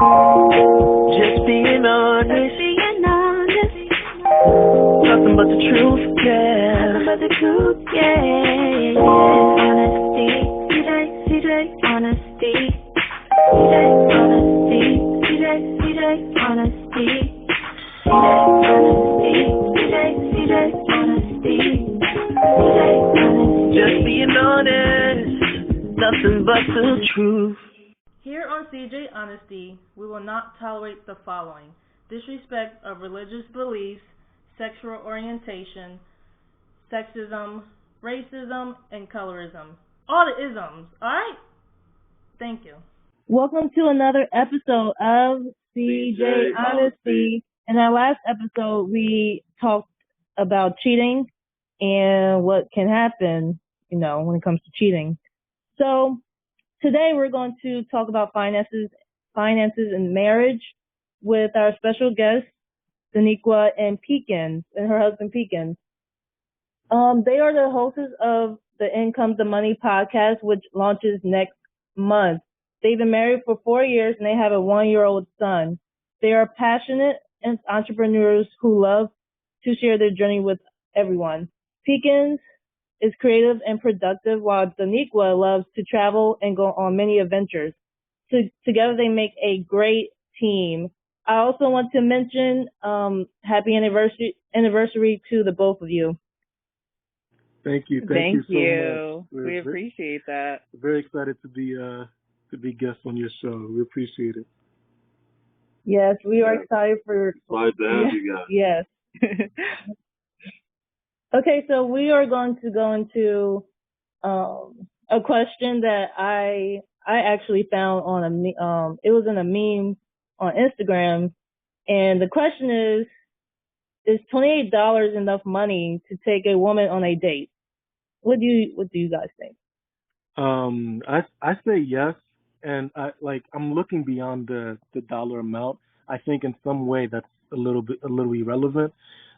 Just being honest. Nothing but the truth, yeah. Nothing but the truth, yeah. Honesty, CJ, honesty. CJ, honesty. Just being honest. Nothing but the truth. Here on CJ Honesty, we will not tolerate the following: disrespect of religious beliefs, sexual orientation, sexism, racism, and colorism. All the isms, alright? Thank you. Welcome to another episode of CJ Honesty. In our last episode, we talked about cheating and what can happen, when it comes to cheating. So today we're going to talk about finances in marriage with our special guests, Daniqua and Peekins, and her husband Peekins. They are the hosts of the In Comes the Money podcast, which launches next month. They've been married for 4 years and they have a 1-year-old son. They are passionate entrepreneurs who love to share their journey with everyone. Peekins is creative and productive, while Daniqua loves to travel and go on many adventures. Together they make a great team. I also want to mention happy anniversary to the both of you. Thank you. Thank you so much. We appreciate that. Very excited to be guests on your show. We appreciate it. Yes, we are excited for. Glad to have you guys. Yes. Okay, so we are going to go into a question that I actually found on it was in a meme on Instagram, and the question is $28 enough money to take a woman on a date? What do you guys think? I say yes, and I'm looking beyond the dollar amount. I think in some way that's a little irrelevant,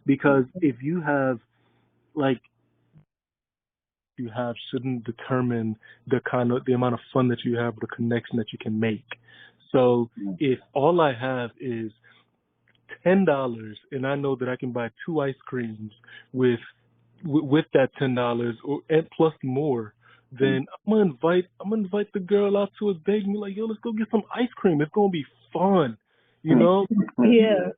because if you have shouldn't determine the amount of fun that you have, the connection that you can make. So if all I have is $10 and I know that I can buy 2 ice creams with that $10 and plus more, then I'm gonna invite the girl out to a date and be like, yo, let's go get some ice cream. It's gonna be fun, Yeah.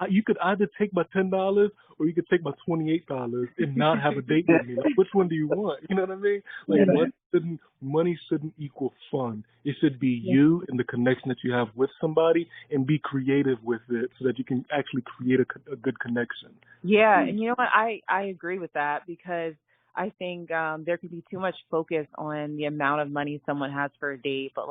You could either take my $10 or you could take my $28 and not have a date with me. Like, which one do you want? You know what I mean? Money shouldn't equal fun. It should be you and the connection that you have with somebody, and be creative with it so that you can actually create a good connection. Yeah, and you know what? I agree with that, because I think there could be too much focus on the amount of money someone has for a date. But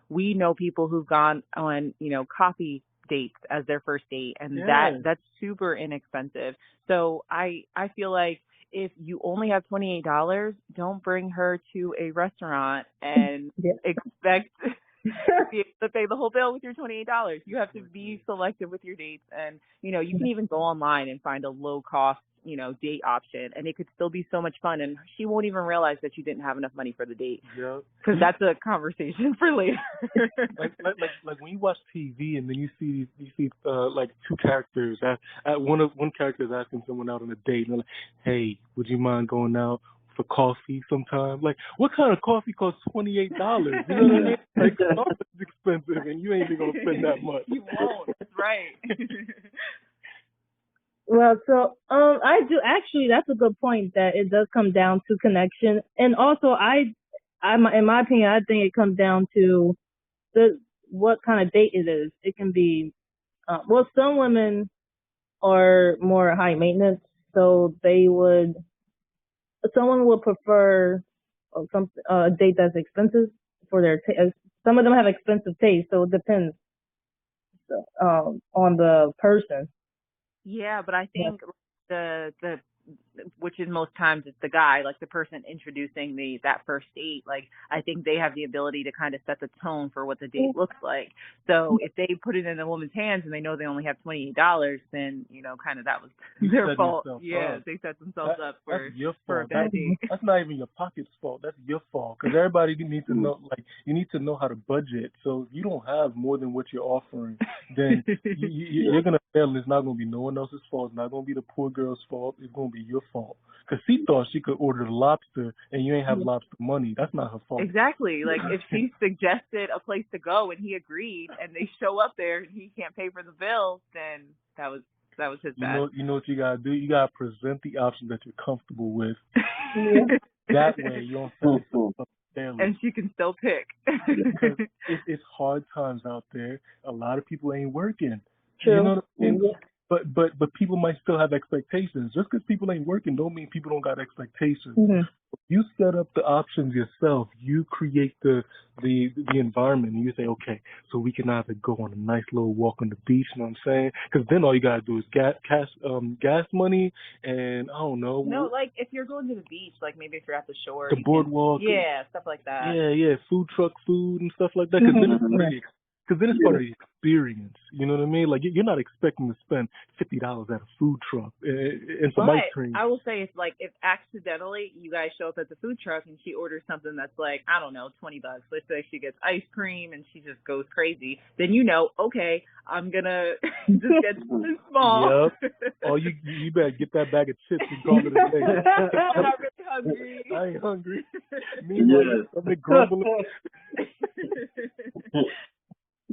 we know people who've gone on, coffee dates as their first date, and that's super inexpensive. So I feel like if you only have $28, don't bring her to a restaurant and expect to be able to pay the whole bill with your $28. You have to be selective with your dates, and you can even go online and find a low cost date option, and it could still be so much fun, and she won't even realize that you didn't have enough money for the date. Yeah, because that's a conversation for later. like when you watch TV and then you see two characters. One character is asking someone out on a date, and they're like, "Hey, would you mind going out for coffee sometime?" Like, what kind of coffee costs $28? You know what I mean? Coffee is expensive, and you ain't even gonna spend that much. You won't. That's right. Well, so I do actually. That's a good point. That it does come down to connection, and also in my opinion, I think it comes down to what kind of date it is. It can be, some women are more high maintenance, so someone would prefer a date that's expensive for their taste. Some of them have expensive taste, so it depends on the person. Yeah, but I think the which is most times it's the guy, like the person introducing that first date. Like, I think they have the ability to kind of set the tone for what the date looks like. So if they put it in a woman's hands and they know they only have $28, then, kind of that was their fault. Yeah, they set themselves up for a bad date. That's not even your pocket's fault. That's your fault. Because everybody needs to know, like, you need to know how to budget. So if you don't have more than what you're offering, then you're going to fail, and it's not going to be no one else's fault. It's not going to be the poor girl's fault. It's going to be your fault. Because she thought she could order the lobster and you ain't have lobster money. That's not her fault. Exactly. Like, if she suggested a place to go and he agreed and they show up there and he can't pay for the bill, then that was his bad. You know what you got to do? You got to present the option that you're comfortable with. That way you don't feel so unfairly. And she can still pick. Because it's hard times out there. A lot of people ain't working. True. You know what I mean? But people might still have expectations. Just because people ain't working don't mean people don't got expectations. Mm-hmm. You set up the options yourself. You create the environment, and you say, okay, so we can either go on a nice little walk on the beach. You know what I'm saying? Because then all you gotta do is gas money, and I don't know. No, like if you're going to the beach, like maybe if you're at the shore, the boardwalk. Stuff like that. Yeah, food truck food and stuff like that. Because then it's part of the experience. You know what I mean? Like, you're not expecting to spend $50 at a food truck and some ice cream. I will say, if accidentally you guys show up at the food truck and she orders something that's like, I don't know, $20. Let's say she gets ice cream and she just goes crazy. Then okay, I'm gonna just get something small. Yep. Oh, you better get that bag of chips and call it a day. I'm not really hungry. I ain't hungry. I'm grumbling.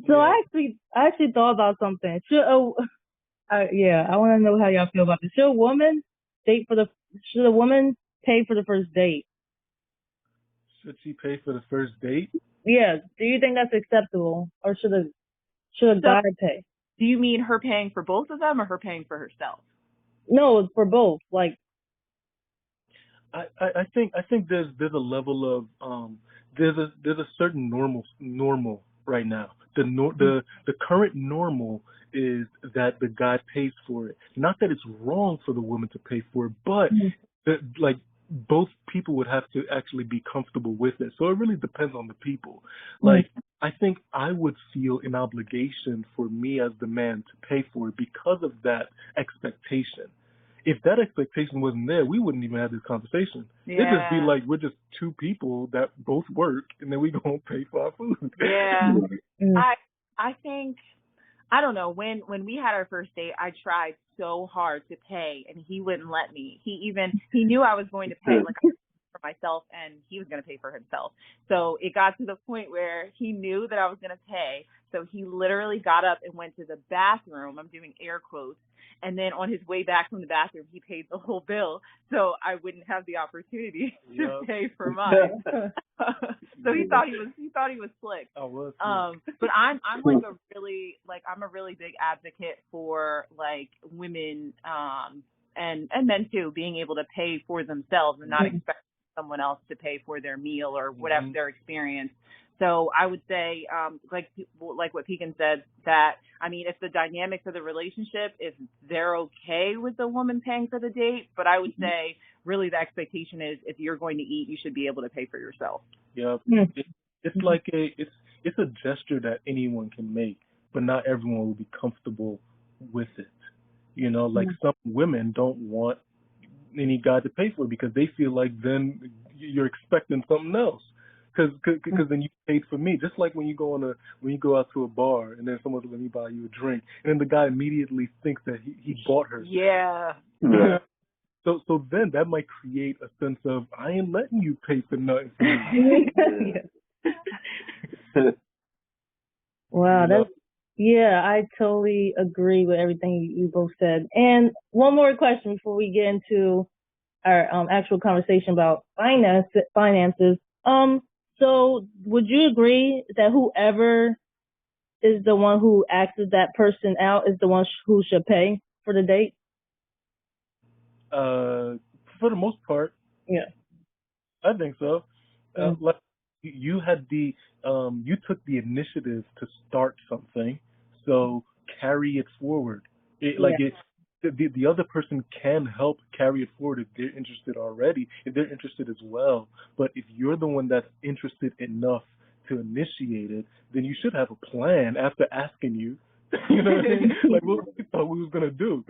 So I actually thought about something. I want to know how y'all feel about this. Should a woman pay for the first date? Should she pay for the first date? Yeah. Do you think that's acceptable, or should a guy pay? Do you mean her paying for both of them, or her paying for herself? No, for both. Like, I think there's a level of there's a certain normal right now. The current normal is that the guy pays for it. Not that it's wrong for the woman to pay for it, but both people would have to actually be comfortable with it. So it really depends on the people. Like, I think I would feel an obligation for me as the man to pay for it because of that expectation. If that expectation wasn't there, we wouldn't even have this conversation. Yeah. It'd just be like, we're just two people that both work, and then we gonna pay for our food. Yeah. I think, I don't know, when we had our first date, I tried so hard to pay, and he wouldn't let me. He knew I was going to pay, like, for myself, and he was going to pay for himself. So it got to the point where he knew that I was going to pay, so he literally got up and went to the bathroom. I'm doing air quotes. And then on his way back from the bathroom, he paid the whole bill, so I wouldn't have the opportunity to pay for mine. So he thought he was slick. I was. But I'm like I'm a really big advocate for like women and men too being able to pay for themselves and not expect someone else to pay for their meal or whatever their experience. So I would say, like what Pekin said, that, I mean, if the dynamics of the relationship, if they're okay with the woman paying for the date, but I would say really the expectation is if you're going to eat, you should be able to pay for yourself. Yeah. It's like it's a gesture that anyone can make, but not everyone will be comfortable with it. You know, like some women don't want any guy to pay for it because they feel like then you're expecting something else. Because then you paid for me. Just like when you go out to a bar and then someone's let me buy you a drink, and then the guy immediately thinks that he bought her. Yeah. So then that might create a sense of I ain't letting you pay for nothing for me. Wow, I totally agree with everything you both said. And one more question before we get into our actual conversation about finances. So would you agree that whoever is the one who asks that person out is the one who should pay for the date? For the most part. Yeah. I think so. Like you had you took the initiative to start something, so carry it forward. The the other person can help carry it forward if they're interested already, if they're interested as well. But if you're the one that's interested enough to initiate it, then you should have a plan after asking you. You know what I mean? Like what we thought we was gonna do.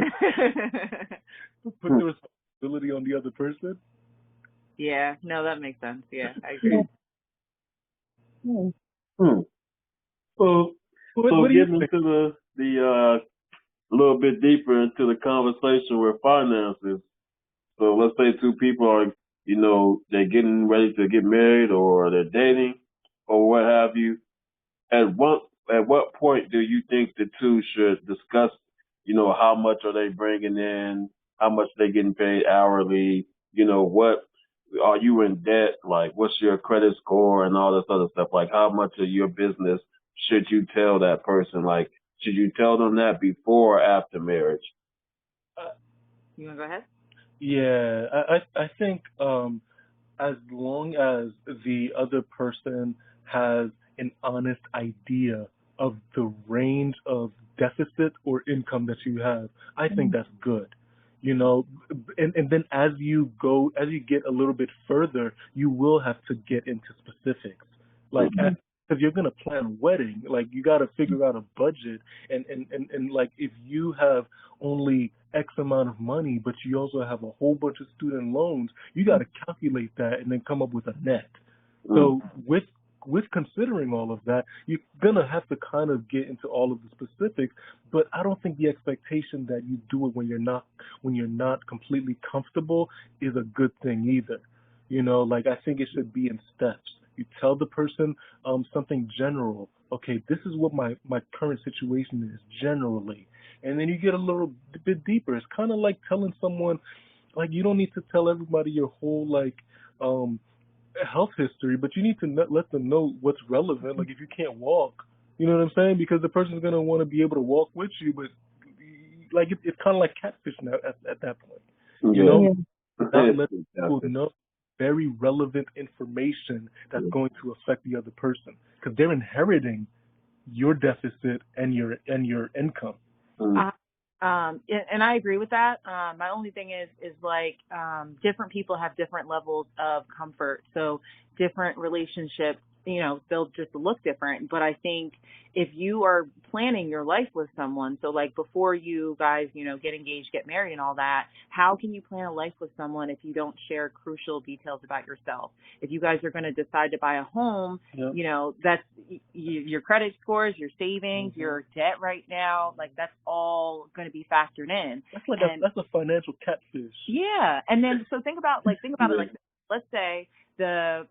Put the responsibility on the other person. Yeah, no, that makes sense. Yeah, I agree. So What do you getting think? into the a little bit deeper into the conversation with finances. So let's say two people are, they're getting ready to get married or they're dating or what have you. At what point do you think the two should discuss, how much are they bringing in, how much they getting paid hourly, what are you in debt, like what's your credit score and all this other stuff, like how much of your business should you tell that person, like should you tell them that before or after marriage? You want to go ahead? Yeah, I think as long as the other person has an honest idea of the range of deficit or income that you have, I think that's good. And then as you get a little bit further, you will have to get into specifics. Like, because you're going to plan a wedding, like you got to figure out a budget and like if you have only X amount of money, but you also have a whole bunch of student loans, you got to calculate that and then come up with a net. So with considering all of that, you're gonna have to kind of get into all of the specifics. But I don't think the expectation that you do it when you're not completely comfortable is a good thing either. Like I think it should be in steps. You tell the person something general. Okay, this is what my current situation is generally. And then you get a little bit deeper. It's kind of like telling someone, like you don't need to tell everybody your whole health history, but you need to let them know what's relevant. Like if you can't walk, you know what I'm saying? Because the person's going to want to be able to walk with you, but like it's kind of like catfishing at that point. Not letting people know very relevant information that's going to affect the other person because they're inheriting your deficit and your income. And I agree with that. My only thing is like different people have different levels of comfort. So different relationships, they'll just look different. But I think if you are planning your life with someone, so like before you guys, get engaged, get married and all that, how can you plan a life with someone if you don't share crucial details about yourself? If you guys are going to decide to buy a home, that's your credit scores, your savings, your debt right now, like that's all going to be factored in. That's a financial catfish. Yeah. And then, so think about it like, let's say the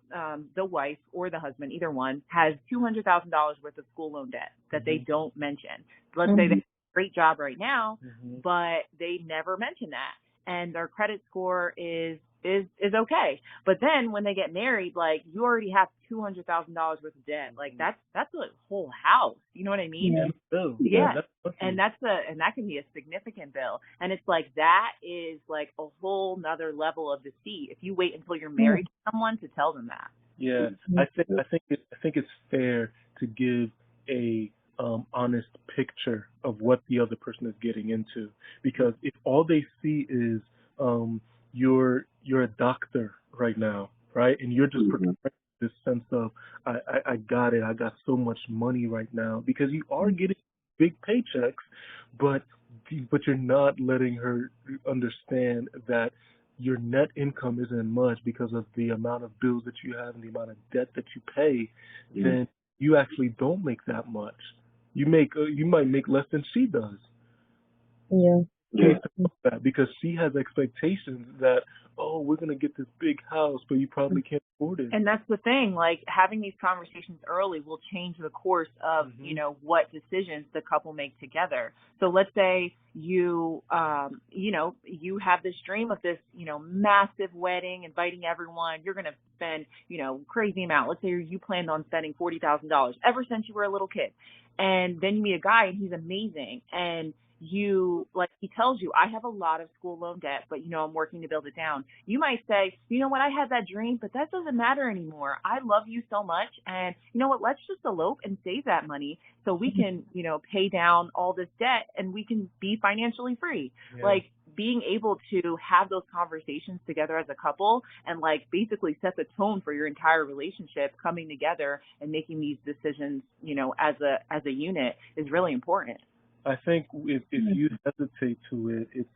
wife or the husband, either one, has $200,000 worth of school loan debt that they don't mention. Let's say they have a great job right now, but they never mention that, and their credit score is okay. But then when they get married, like you already have $200,000 worth of debt. Like that's a whole house. You know what I mean? Yeah. And that can be a significant bill. And it's like that is like a whole nother level of deceit if you wait until you're married to someone to tell them that. Yeah. I think it's fair to give a honest picture of what the other person is getting into, because if all they see is you're a doctor right now, right? And you're just portraying this sense of I got it, I got so much money right now, because you are getting big paychecks, but you're not letting her understand that your net income isn't much because of the amount of bills that you have and the amount of debt that you pay. Then you actually don't make that much. You might make less than she does. That because she has expectations that, oh, we're going to get this big house, but you probably can't afford it. And that's the thing, like having these conversations early will change the course of, what decisions the couple make together. So let's say you have this dream of this, massive wedding, inviting everyone. You're going to spend, crazy amount. Let's say you planned on spending $40,000 ever since you were a little kid. And then you meet a guy and he's amazing. And he tells you, I have a lot of school loan debt, but, I'm working to build it down. You might say, you know what, I had that dream, but that doesn't matter anymore. I love you so much. And you know what, let's just elope and save that money so we can, pay down all this debt and we can be financially free. Yeah. Like, being able to have those conversations together as a couple and basically set the tone for your entire relationship, coming together and making these decisions, as a unit is really important. I think if you hesitate to it,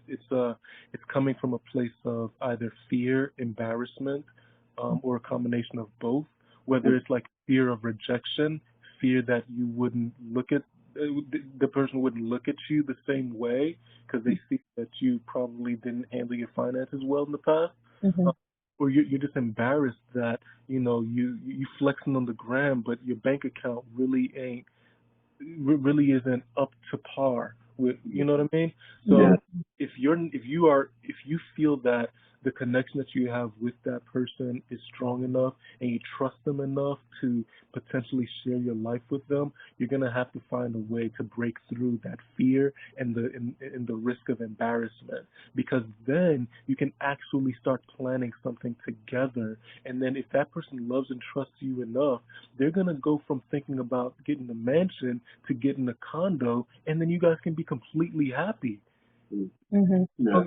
it's coming from a place of either fear, embarrassment, or a combination of both. Whether it's fear of rejection, fear that you wouldn't look at the person wouldn't look at you the same way because they see that you probably didn't handle your finances well in the past, or you're just embarrassed that you flexing on the gram, but your bank account really isn't up to par with, you know what I mean? So if you feel that the connection that you have with that person is strong enough and you trust them enough to potentially share your life with them, you're going to have to find a way to break through that fear and the risk of embarrassment, because then you can actually start planning something together. And then if that person loves and trusts you enough, they're going to go from thinking about getting a mansion to getting a condo, and then you guys can be completely happy. Yeah.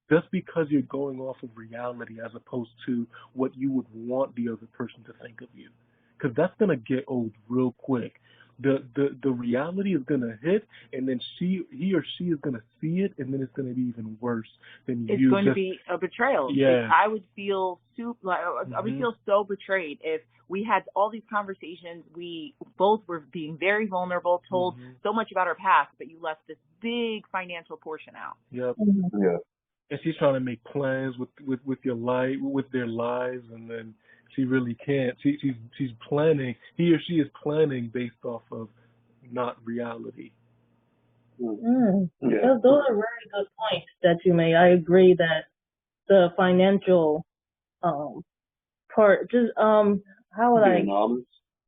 Just because you're going off of reality as opposed to what you would want the other person to think of you, because that's gonna get old real quick. The reality is gonna hit, and then he or she is gonna see it, and then it's gonna be even worse than it's you. It's going to be a betrayal. Yeah. I would feel I would feel so betrayed if we had all these conversations. We both were being very vulnerable, told so much about our past, but you left this big financial portion out. Yep. Yeah. And she's trying to make plans with your life, with their lives, and then she really can't. She's planning. He or she is planning based off of not reality. Yeah. Those are very good points that you made. I agree that the financial part, just how would I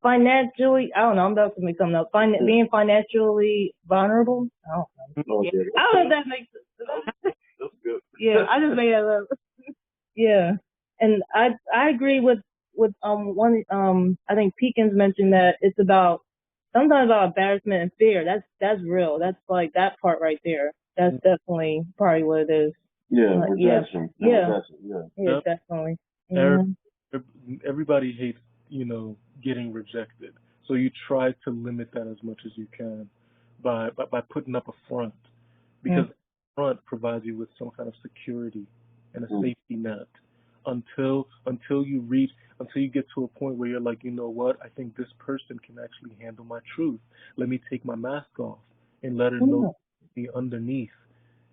financially? I don't know. I'm about to make something up. Being financially vulnerable. I don't know. I don't know if that makes sense. That's good. Yeah, I just made that up. Yeah, and I agree with one. I think Peekins mentioned that it's sometimes about embarrassment and fear. That's real. That's that part right there. That's definitely probably what it is. Yeah, rejection. Yeah, Yeah, definitely. Everybody hates getting rejected, so you try to limit that as much as you can by putting up a front, because front provides you with some kind of security and a safety net until you get to a point where you're like, you know what, I think this person can actually handle my truth. Let me take my mask off and let her know the underneath.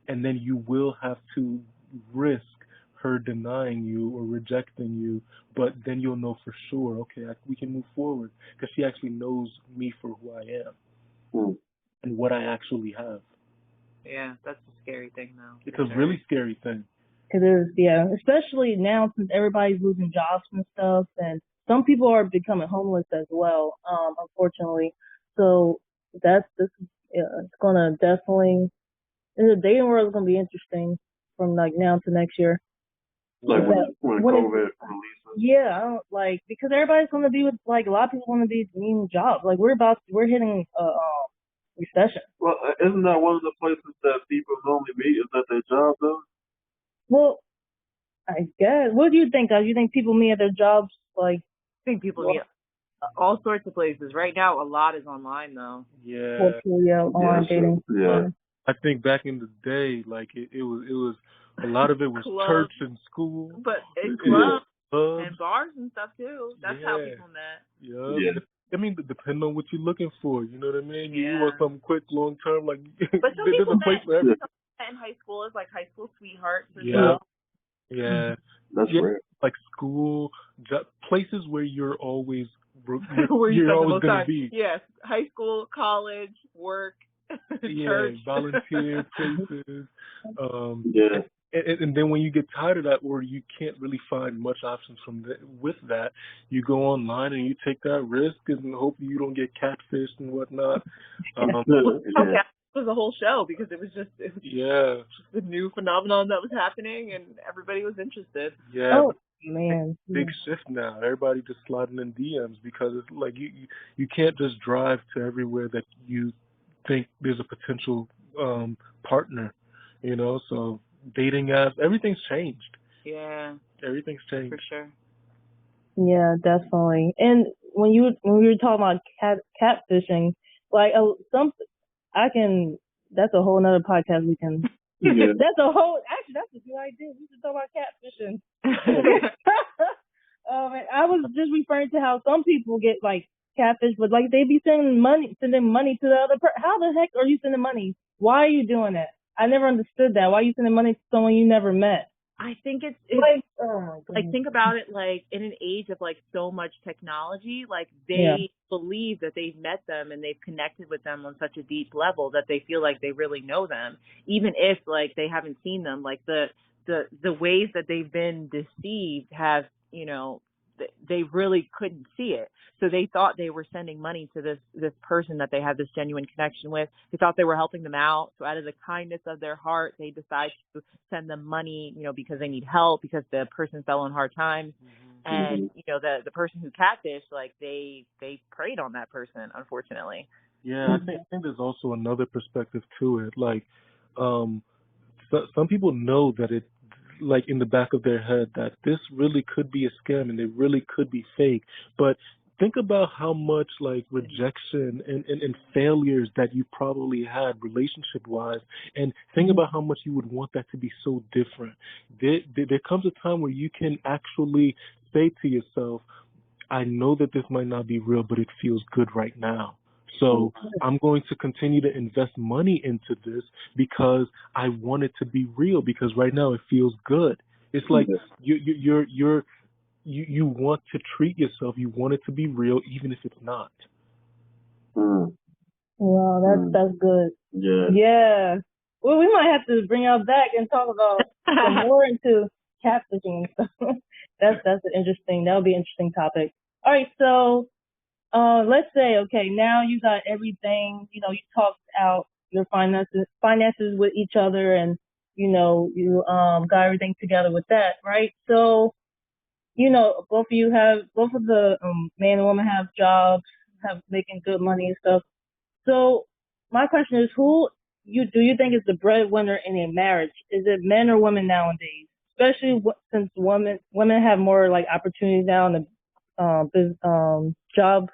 And then you will have to risk her denying you or rejecting you, but then you'll know for sure, okay, we can move forward because she actually knows me for who I am and what I actually have. Yeah, that's a scary thing, though. It's a really scary thing. It is, yeah. Especially now since everybody's losing jobs and stuff, and some people are becoming homeless as well, unfortunately. So it's gonna definitely, the dating world is gonna be interesting from now to next year. Like when COVID releases. Yeah, I don't because everybody's gonna be with a lot of people want to be needing jobs. We're hitting recession. Well, isn't that one of the places that people normally meet is at their job, though? Well, I guess. What do you think, guys? You think people meet at their jobs? I think people meet all sorts of places. Right now, a lot is online, though. Yeah. Online dating. Yeah. I think back in the day, it was a lot of it was church and school. But clubs and bars and stuff, too. That's how people met. Yeah. I mean, depending on what you're looking for, you know what I mean? Yeah. You want something quick, long term, but some there's a place for everything. In high school is high school sweethearts. Yeah. That's right. Like school, places where you're always where you're always going to be. Yes, high school, college, work, church. Volunteer places. Yeah. And then when you get tired of that, or you can't really find much options with that, you go online and you take that risk and hope you don't get catfished and whatnot. Okay, was a whole show because it was just the new phenomenon that was happening and everybody was interested. Yeah. Oh man, big shift now. Everybody just sliding in DMs because it's like you can't just drive to everywhere that you think there's a potential partner, so dating apps, everything's changed. Yeah. Everything's changed. For sure. yeah, definitely. And when we were talking about catfishing, like that's a whole nother podcast we can. Yeah. That's a good idea. We should talk about catfishing. I was just referring to how some people get like catfish, but like they be sending money to the other person. How the heck are you sending money? Why are you doing that? I never understood that. Why are you sending money to someone you never met? I think it's like, oh my goodness. Like, think about it, like, in an age of, like, so much technology, like, they believe that they've met them and they've connected with them on such a deep level that they feel like they really know them, even if, like, they haven't seen them. Like, the ways that they've been deceived have, they really couldn't see it. So they thought they were sending money to this person that they had this genuine connection with. They thought they were helping them out. So out of the kindness of their heart, they decided to send them money, because they need help, because the person fell on hard times. And, the person who catfished, like, they preyed on that person, unfortunately. Yeah, I think there's also another perspective to it. Like, some people know that it, like, in the back of their head that this really could be a scam and it really could be fake. But think about how much, like, rejection and failures that you probably had relationship-wise, and think about how much you would want that to be so different. There comes a time where you can actually say to yourself, I know that this might not be real, but it feels good right now. So I'm going to continue to invest money into this because I want it to be real, because right now it feels good. It's like you want to treat yourself. You want it to be real, even if it's not. Wow, that's good. Yeah. Yeah. Well, we might have to bring out back and talk about some more into catfishing and stuff. That would be an interesting topic. All right, so let's say, okay, now you got everything, you talked out your finances with each other, and you got everything together with that, right? So, both of the man and woman have jobs, have making good money and stuff. So my question is, do you think is the breadwinner in a marriage? Is it men or women nowadays? Especially since women have more like opportunities now in the job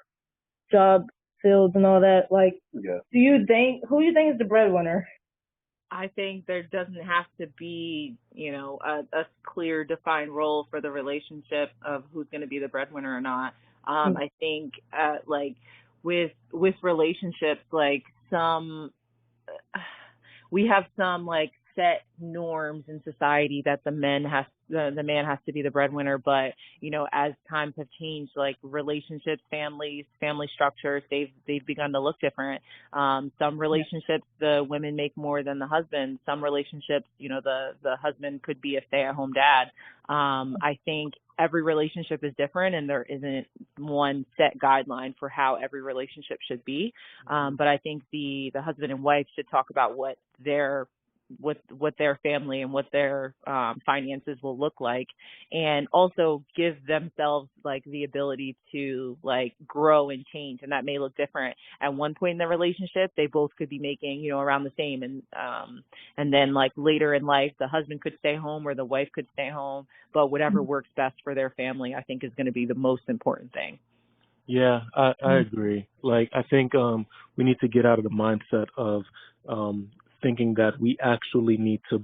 fields and all that. Like, who do you think is the breadwinner? I think there doesn't have to be, a clear defined role for the relationship of who's going to be the breadwinner or not. I think, like, with relationships, like, we have some, like, set norms in society that the man has to be the breadwinner, but as times have changed, like, relationships, family structures, they've begun to look different. Some relationships the women make more than the husband. Some relationships, the husband could be a stay-at-home dad. I think every relationship is different, and there isn't one set guideline for how every relationship should be. But I think the husband and wife should talk about what their family and what their finances will look like, and also give themselves, like, the ability to, like, grow and change. And that may look different. At one point in the relationship, they both could be making, around the same. And then, like, later in life, the husband could stay home or the wife could stay home. But whatever works best for their family, I think, is going to be the most important thing. Yeah, I agree. Like, I think we need to get out of the mindset of thinking that we actually need to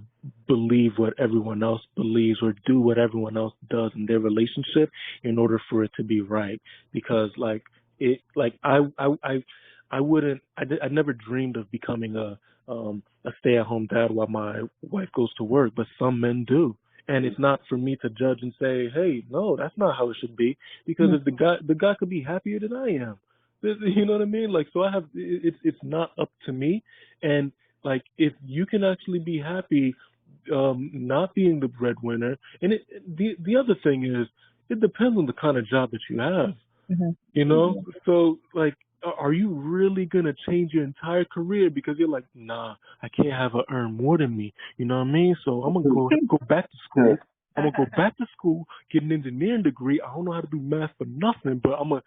believe what everyone else believes or do what everyone else does in their relationship in order for it to be right. Because, like, I never dreamed of becoming a stay-at-home dad while my wife goes to work, but some men do. And it's not for me to judge and say, hey, no, that's not how it should be, because if the guy could be happier than I am. You know what I mean? Like, so it's not up to me. And, like, if you can actually be happy not being the breadwinner, and the other thing is, it depends on the kind of job that you have. So, like, are you really gonna change your entire career because you're like, nah, I can't have her earn more than me. You know what I mean? So I'm gonna go back to school. I'm gonna go back to school, get an engineering degree. I don't know how to do math for nothing, but I'm gonna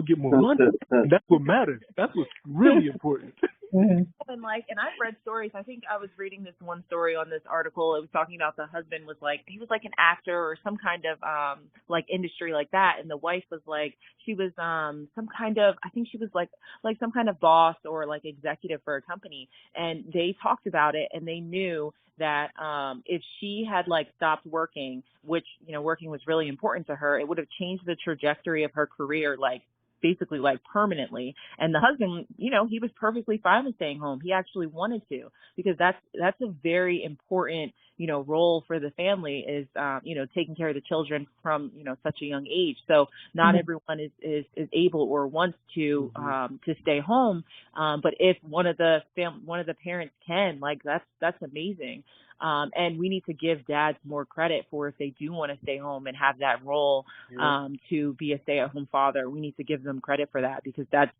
get more money. And that's what matters. That's what's really important. Mhm. And I've read stories. I think I was reading this one story on this article. It was talking about the husband was like, he was like an actor or some kind of like industry like that, and the wife was like, she was some kind of, I think she was like some kind of boss or like executive for a company, and they talked about it, and they knew that if she had like stopped working, which, you know, working was really important to her, it would have changed the trajectory of her career, like basically like permanently. And the husband, you know, he was perfectly fine with staying home. He actually wanted to, because that's a very important, you know, role for the family is, you know, taking care of the children from, you know, such a young age. So not everyone is able or wants to stay home. But if one of the parents can, like, that's amazing. And we need to give dads more credit for if they do want to stay home and have that role, to be a stay-at-home father. We need to give them credit for that, because that's,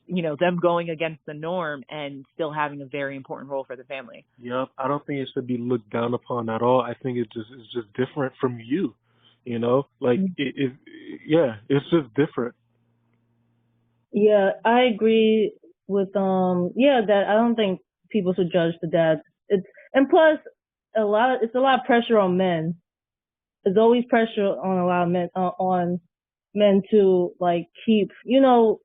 you know, them going against the norm and still having a very important role for the family. Yep. I don't think it should be looked down upon at all. I think it's just different from you. You know, like it's just different. Yeah, I agree with that I don't think people should judge the dads. And plus it's a lot of pressure on men. There's always pressure on a lot of men on men to like keep, you know,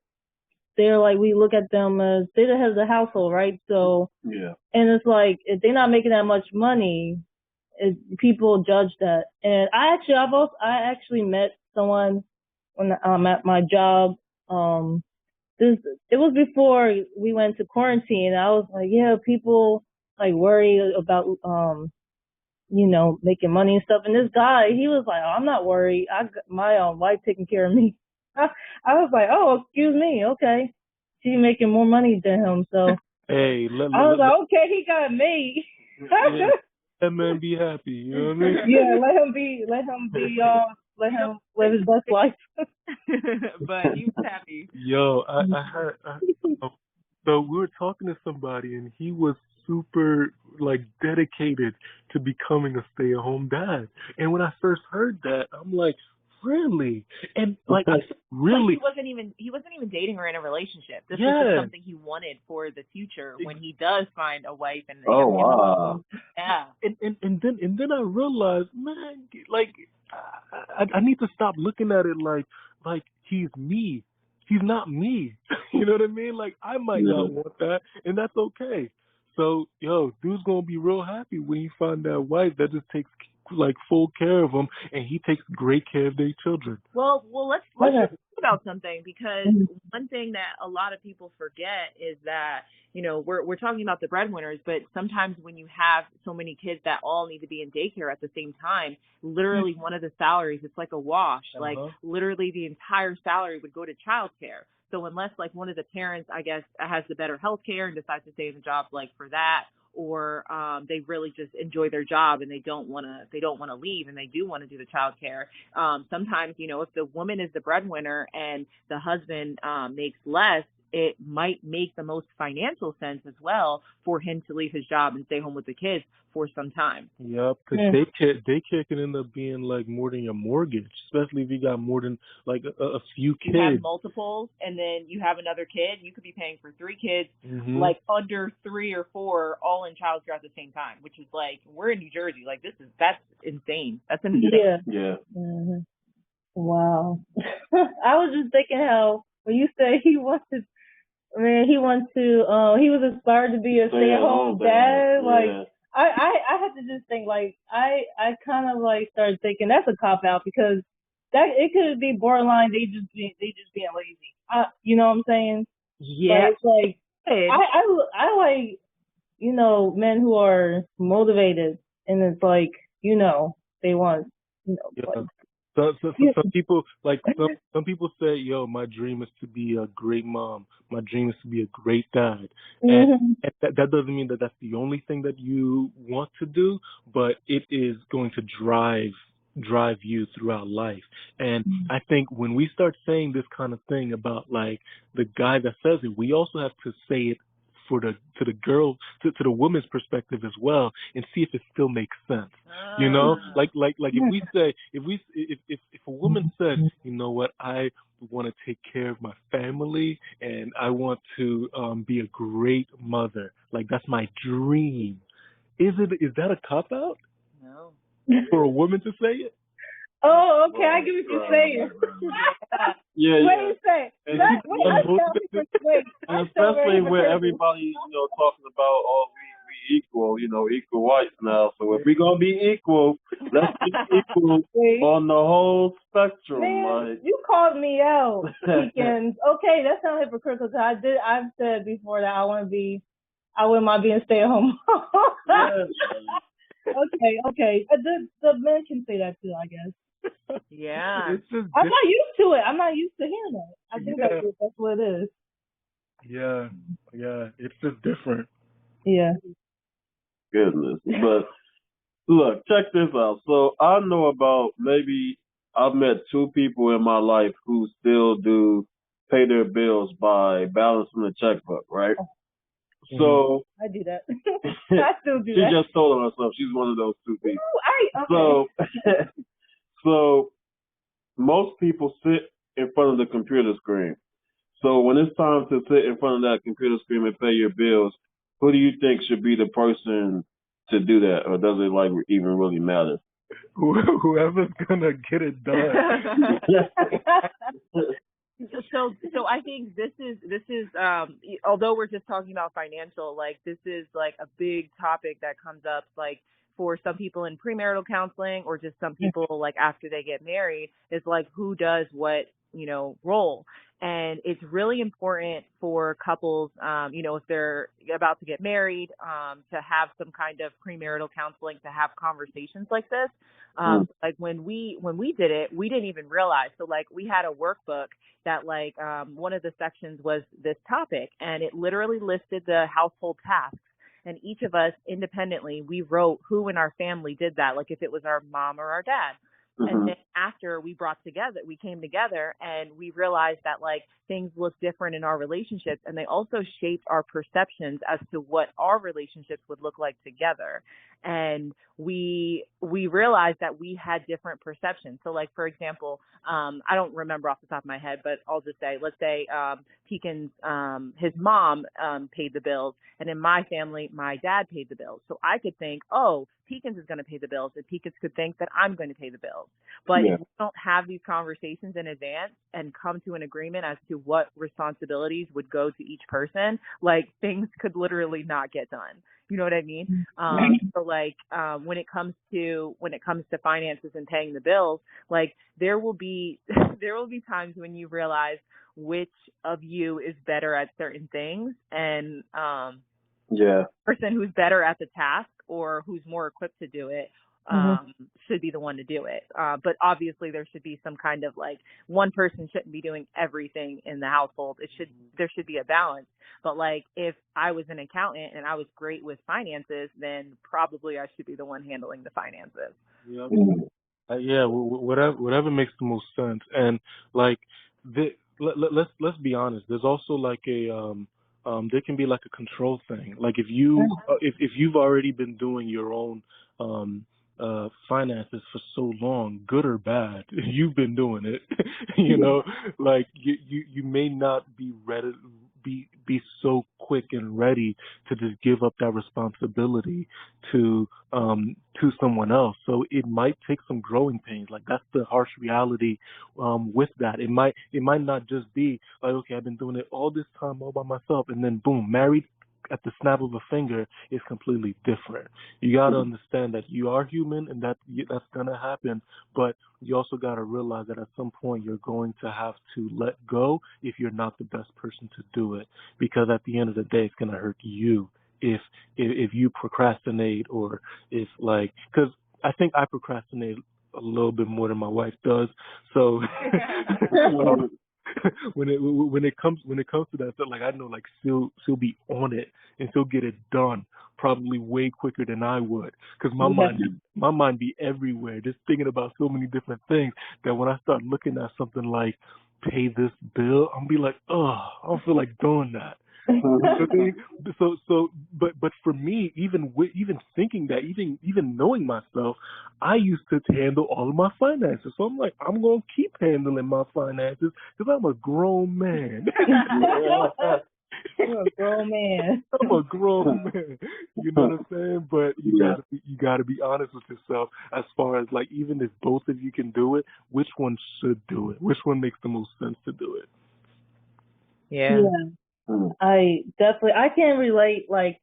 they're like, we look at them as they're the head of the household, right? So Yeah. and it's like if they're not making that much money, people judge that. And I actually met someone when at my job. It was before we went to quarantine. I was like, yeah, people like worry about you know, making money and stuff. And this guy, he was like, oh, I'm not worried. I got my wife taking care of me. I was like, oh, excuse me, okay. She's making more money than him, so Hey, I was like, okay, he got me. yeah, that man be happy. You know what I mean? Yeah, let him live his best life. But he was happy. Yo, so we were talking to somebody, and he was super like dedicated to becoming a stay-at-home dad. And when I first heard that, I'm like, really? And like, really? Like he wasn't even dating or in a relationship. This was just something he wanted for the future when he does find a wife and oh wow. Yeah. And then I realized, man, like I need to stop looking at it like he's me. He's not me. You know what I mean? Like, I might not want that, and that's okay. So, yo, dude's gonna be real happy when he find that wife that just takes like full care of him, and he takes great care of their children. Well, let's talk about something, because one thing that a lot of people forget is that, you know, we're talking about the breadwinners, but sometimes when you have so many kids that all need to be in daycare at the same time, literally one of the salaries, it's like a wash. Like, literally the entire salary would go to childcare. So unless like one of the parents, I guess, has the better health care and decides to stay in the job like for that, or they really just enjoy their job and they don't want to leave and they do want to do the child care. Sometimes, you know, if the woman is the breadwinner and the husband makes less, it might make the most financial sense as well for him to leave his job and stay home with the kids for some time. Yep, because daycare can end up being like more than your mortgage, especially if you got more than like a few kids. You have multiples, and then you have another kid. You could be paying for 3 kids, like under 3 or 4, all in childcare at the same time, which is like, we're in New Jersey. Like, that's insane. That's insane. Yeah. Mm-hmm. Wow. I was just thinking how when you say he was inspired to be a stay-at-home dad. Like, I had to just think, like, I kind of like started thinking that's a cop out, because that it could be borderline they just being lazy. You know what I'm saying? Yeah. But it's like I like, you know, men who are motivated, and it's like, you know, they want, you know, like, So some people, like, some people say, yo, my dream is to be a great mom. My dream is to be a great dad. And that doesn't mean that that's the only thing that you want to do, but it is going to drive drive you throughout life. And I think when we start saying this kind of thing about like the guy that says it, we also have to say it for to the girl to the woman's perspective as well, and see if it still makes sense. You know, like if we say if a woman said, you know what, I want to take care of my family and I want to be a great mother, like that's my dream. Is that a cop out? No. For a woman to say it? Oh, okay, I get what you're saying. Yeah, What do yeah. you say? And I especially where everybody, talking about, oh, we equal, equal rights now. So if we're gonna be equal, let's be equal on the whole spectrum. Man, you called me out, Pekins. Okay, that's not hypocritical. I've said before that I wouldn't mind being a stay-at-home mom. Okay. The men can say that too, I guess. Yeah. I'm not used to it. I'm not used to hearing that. I think that's what it is. Yeah. It's just different. Yeah. Goodness. But look, check this out. So I know about maybe I've met 2 people in my life who still do pay their bills by balancing the checkbook, right? Mm-hmm. So I do that. I still do she that. just told on herself. She's one of those 2 people. Ooh, okay. So most people sit in front of the computer screen. So when it's time to sit in front of that computer screen and pay your bills, who do you think should be the person to do that, or does it even really matter? Whoever's gonna get it done. So I think this is although we're just talking about financial, like this is like a big topic that comes up like for some people in premarital counseling or just some people like after they get married, is like who does what, role. And it's really important for couples, if they're about to get married, to have some kind of premarital counseling, to have conversations like this. Like when we did it, we didn't even realize. So like we had a workbook that like one of the sections was this topic, and it literally listed the household tasks. And each of us independently, we wrote who in our family did that, like if it was our mom or our dad. And then after we came together and we realized that like things look different in our relationships, and they also shaped our perceptions as to what our relationships would look like together. And we realized that we had different perceptions. So like, for example, I don't remember off the top of my head, but I'll just say, let's say Pekins, his mom paid the bills, and in my family, my dad paid the bills. So I could think, oh, Pekins is going to pay the bills, and Pekins could think that I'm going to pay the bills. But if we don't have these conversations in advance and come to an agreement as to what responsibilities would go to each person, like things could literally not get done. You know what I mean? So like when it comes to finances and paying the bills, like there will be times when you realize which of you is better at certain things, and person who's better at the task or who's more equipped to do it should be the one to do it. But obviously there should be some kind of like one person shouldn't be doing everything in the household. There should be a balance. But like if I was an accountant and I was great with finances, then probably I should be the one handling the finances. Yeah. Whatever makes the most sense. And like let's be honest. There's also like a there can be like a control thing. Like if you've already been doing your own finances for so long, good or bad, you've been doing it. Like you may not be ready, be so quick and ready to just give up that responsibility to someone else. So it might take some growing pains. Like that's the harsh reality with that. It might not just be like, okay, I've been doing it all this time all by myself, and then boom, married at the snap of a finger is completely different. You got to understand that you are human and that's going to happen, but you also got to realize that at some point you're going to have to let go if you're not the best person to do it, because at the end of the day, it's going to hurt you if you procrastinate, or if like, because I think I procrastinate a little bit more than my wife does. So when it comes to that stuff, like I know like she'll be on it and she'll get it done probably way quicker than I would, because my mind be everywhere, just thinking about so many different things that when I start looking at something like pay this bill, I'm be like, oh, I don't feel like doing that. But for me, even thinking that, even knowing myself, I used to handle all of my finances. So I'm like, I'm gonna keep handling my finances because I'm a grown man. You're a grown man. I'm a grown man. You know what I'm saying? But you gotta be honest with yourself as far as like, even if both of you can do it, which one should do it? Which one makes the most sense to do it? Yeah. I can relate. Like,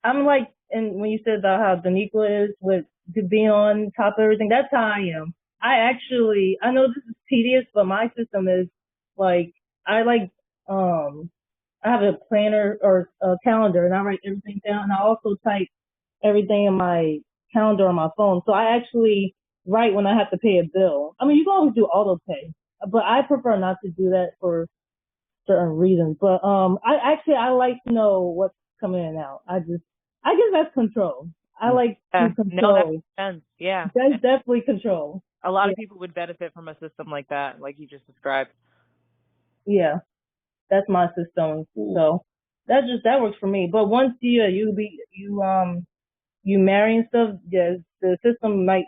I'm like, and when you said about how Daniqua is with to be on top of everything, that's how I am. I know this is tedious, but my system is like, I have a planner or a calendar, and I write everything down, and I also type everything in my calendar on my phone. So I actually write when I have to pay a bill. I mean, you can always do auto pay, but I prefer not to do that for certain reasons. But I like to know what's coming in and out. I guess that's control. I like to control. No, that makes sense. Yeah. That's definitely control. A lot of people would benefit from a system like that, like you just described. Yeah. That's my system. So that works for me. But once you marry and stuff, yes, the system might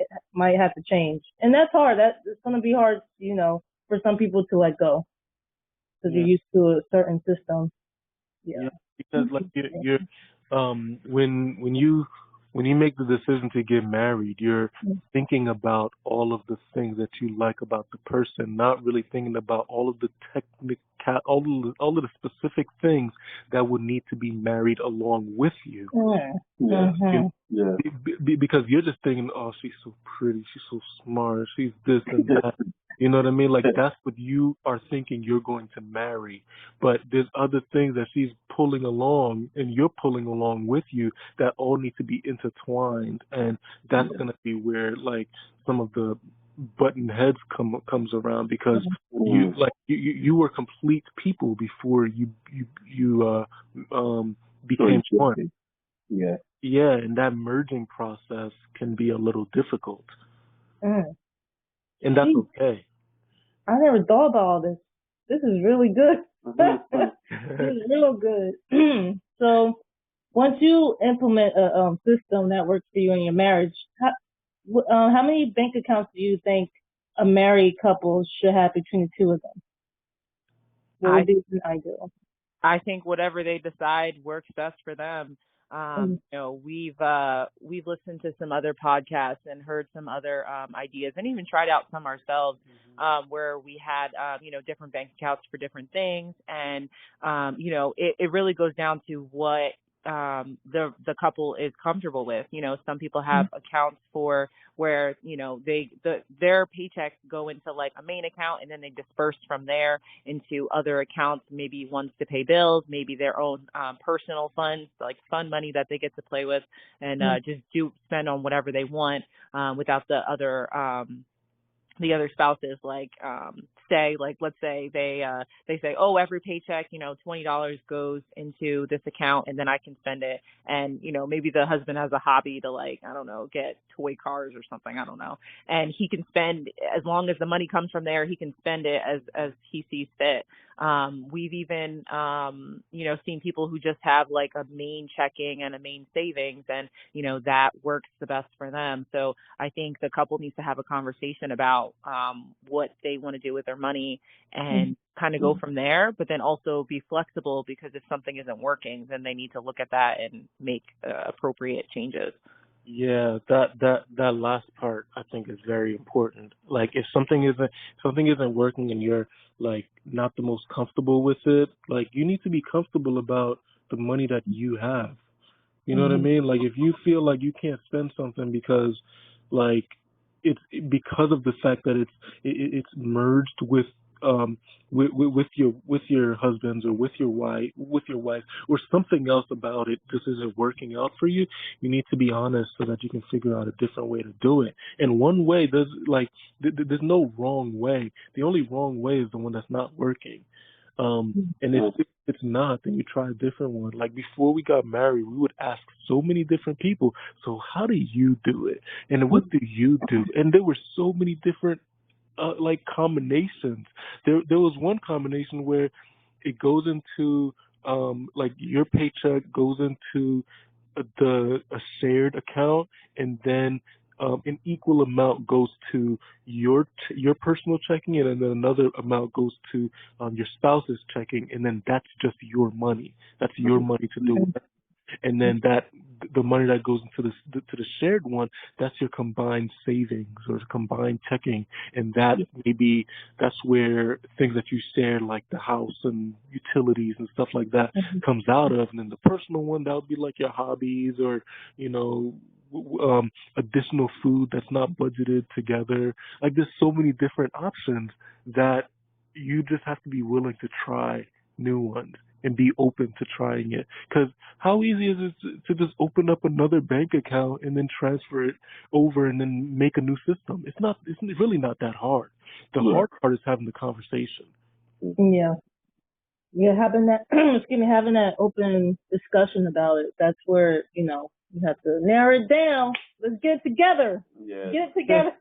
have to change. And that's hard. It's gonna be hard, for some people to let go. Because you're used to a certain system. Yeah. Because like you're when you make the decision to get married, you're thinking about all of the things that you like about the person, not really thinking about all of the all of the specific things that would need to be married along with you. Because you're just thinking, oh, she's so pretty, she's so smart, she's this and that. You know what I mean? Like, that's what you are thinking you're going to marry. But there's other things that she's pulling along and you're pulling along with you that all need to be intertwined. And that's going to be where, like, some of the button heads comes around, because you were complete people before you became one. Yeah, and that merging process can be a little difficult. And that's okay. I never thought about all this. This is really good. This is real good. So, once you implement a system that works for you in your marriage, how many bank accounts do you think a married couple should have between the two of them? What would be an ideal? I think whatever they decide works best for them. We've listened to some other podcasts and heard some other ideas, and even tried out some ourselves, where we had different bank accounts for different things, and it really goes down to what the couple is comfortable with. Some people have accounts for where their paychecks go into like a main account, and then they disperse from there into other accounts, maybe ones to pay bills, maybe their own personal funds, like fun money that they get to play with, and just spend on whatever they want, without the other spouses let's say they say, oh, every paycheck, $20 goes into this account, and then I can spend it. And, maybe the husband has a hobby to, like, I don't know, get toy cars or something, I don't know. And he can spend, as long as the money comes from there, he can spend it as he sees fit. We've even, seen people who just have like a main checking and a main savings, and, that works the best for them. So I think the couple needs to have a conversation about what they want to do with their money, and kind of go from there, but then also be flexible, because if something isn't working, then they need to look at that and make appropriate changes. Yeah, that last part I think is very important. Like, if something isn't working and you're like not the most comfortable with it, like, you need to be comfortable about the money that you have. You know what I mean? Like, if you feel like you can't spend something because like it's because of the fact that it's merged with with your husbands or with your wife or something else about it just isn't working out for you, you need to be honest so that you can figure out a different way to do it. And one way there's no wrong way. The only wrong way is the one that's not working. And if it's not, then you try a different one. Like before we got married, we would ask so many different people, so how do you do it? And what do you do? And there were so many different combinations. There was one combination where it goes into like your paycheck goes into a shared account, and then an equal amount goes to your personal checking, and then another amount goes to your spouse's checking, and then that's just your money. That's your money to do it. And then the money that goes into to the shared one, that's your combined savings or combined checking, and that's where things that you share like the house and utilities and stuff like that comes out of. And then the personal one, that would be like your hobbies or additional food that's not budgeted together. Like there's so many different options that you just have to be willing to try new ones and be open to trying it. Because how easy is it to just open up another bank account and then transfer it over and then make a new system? It's really not that hard. The hard part is having the conversation. Yeah. Yeah, having that open discussion about it. That's where, you have to narrow it down. Let's get it together. Yeah. Get it together.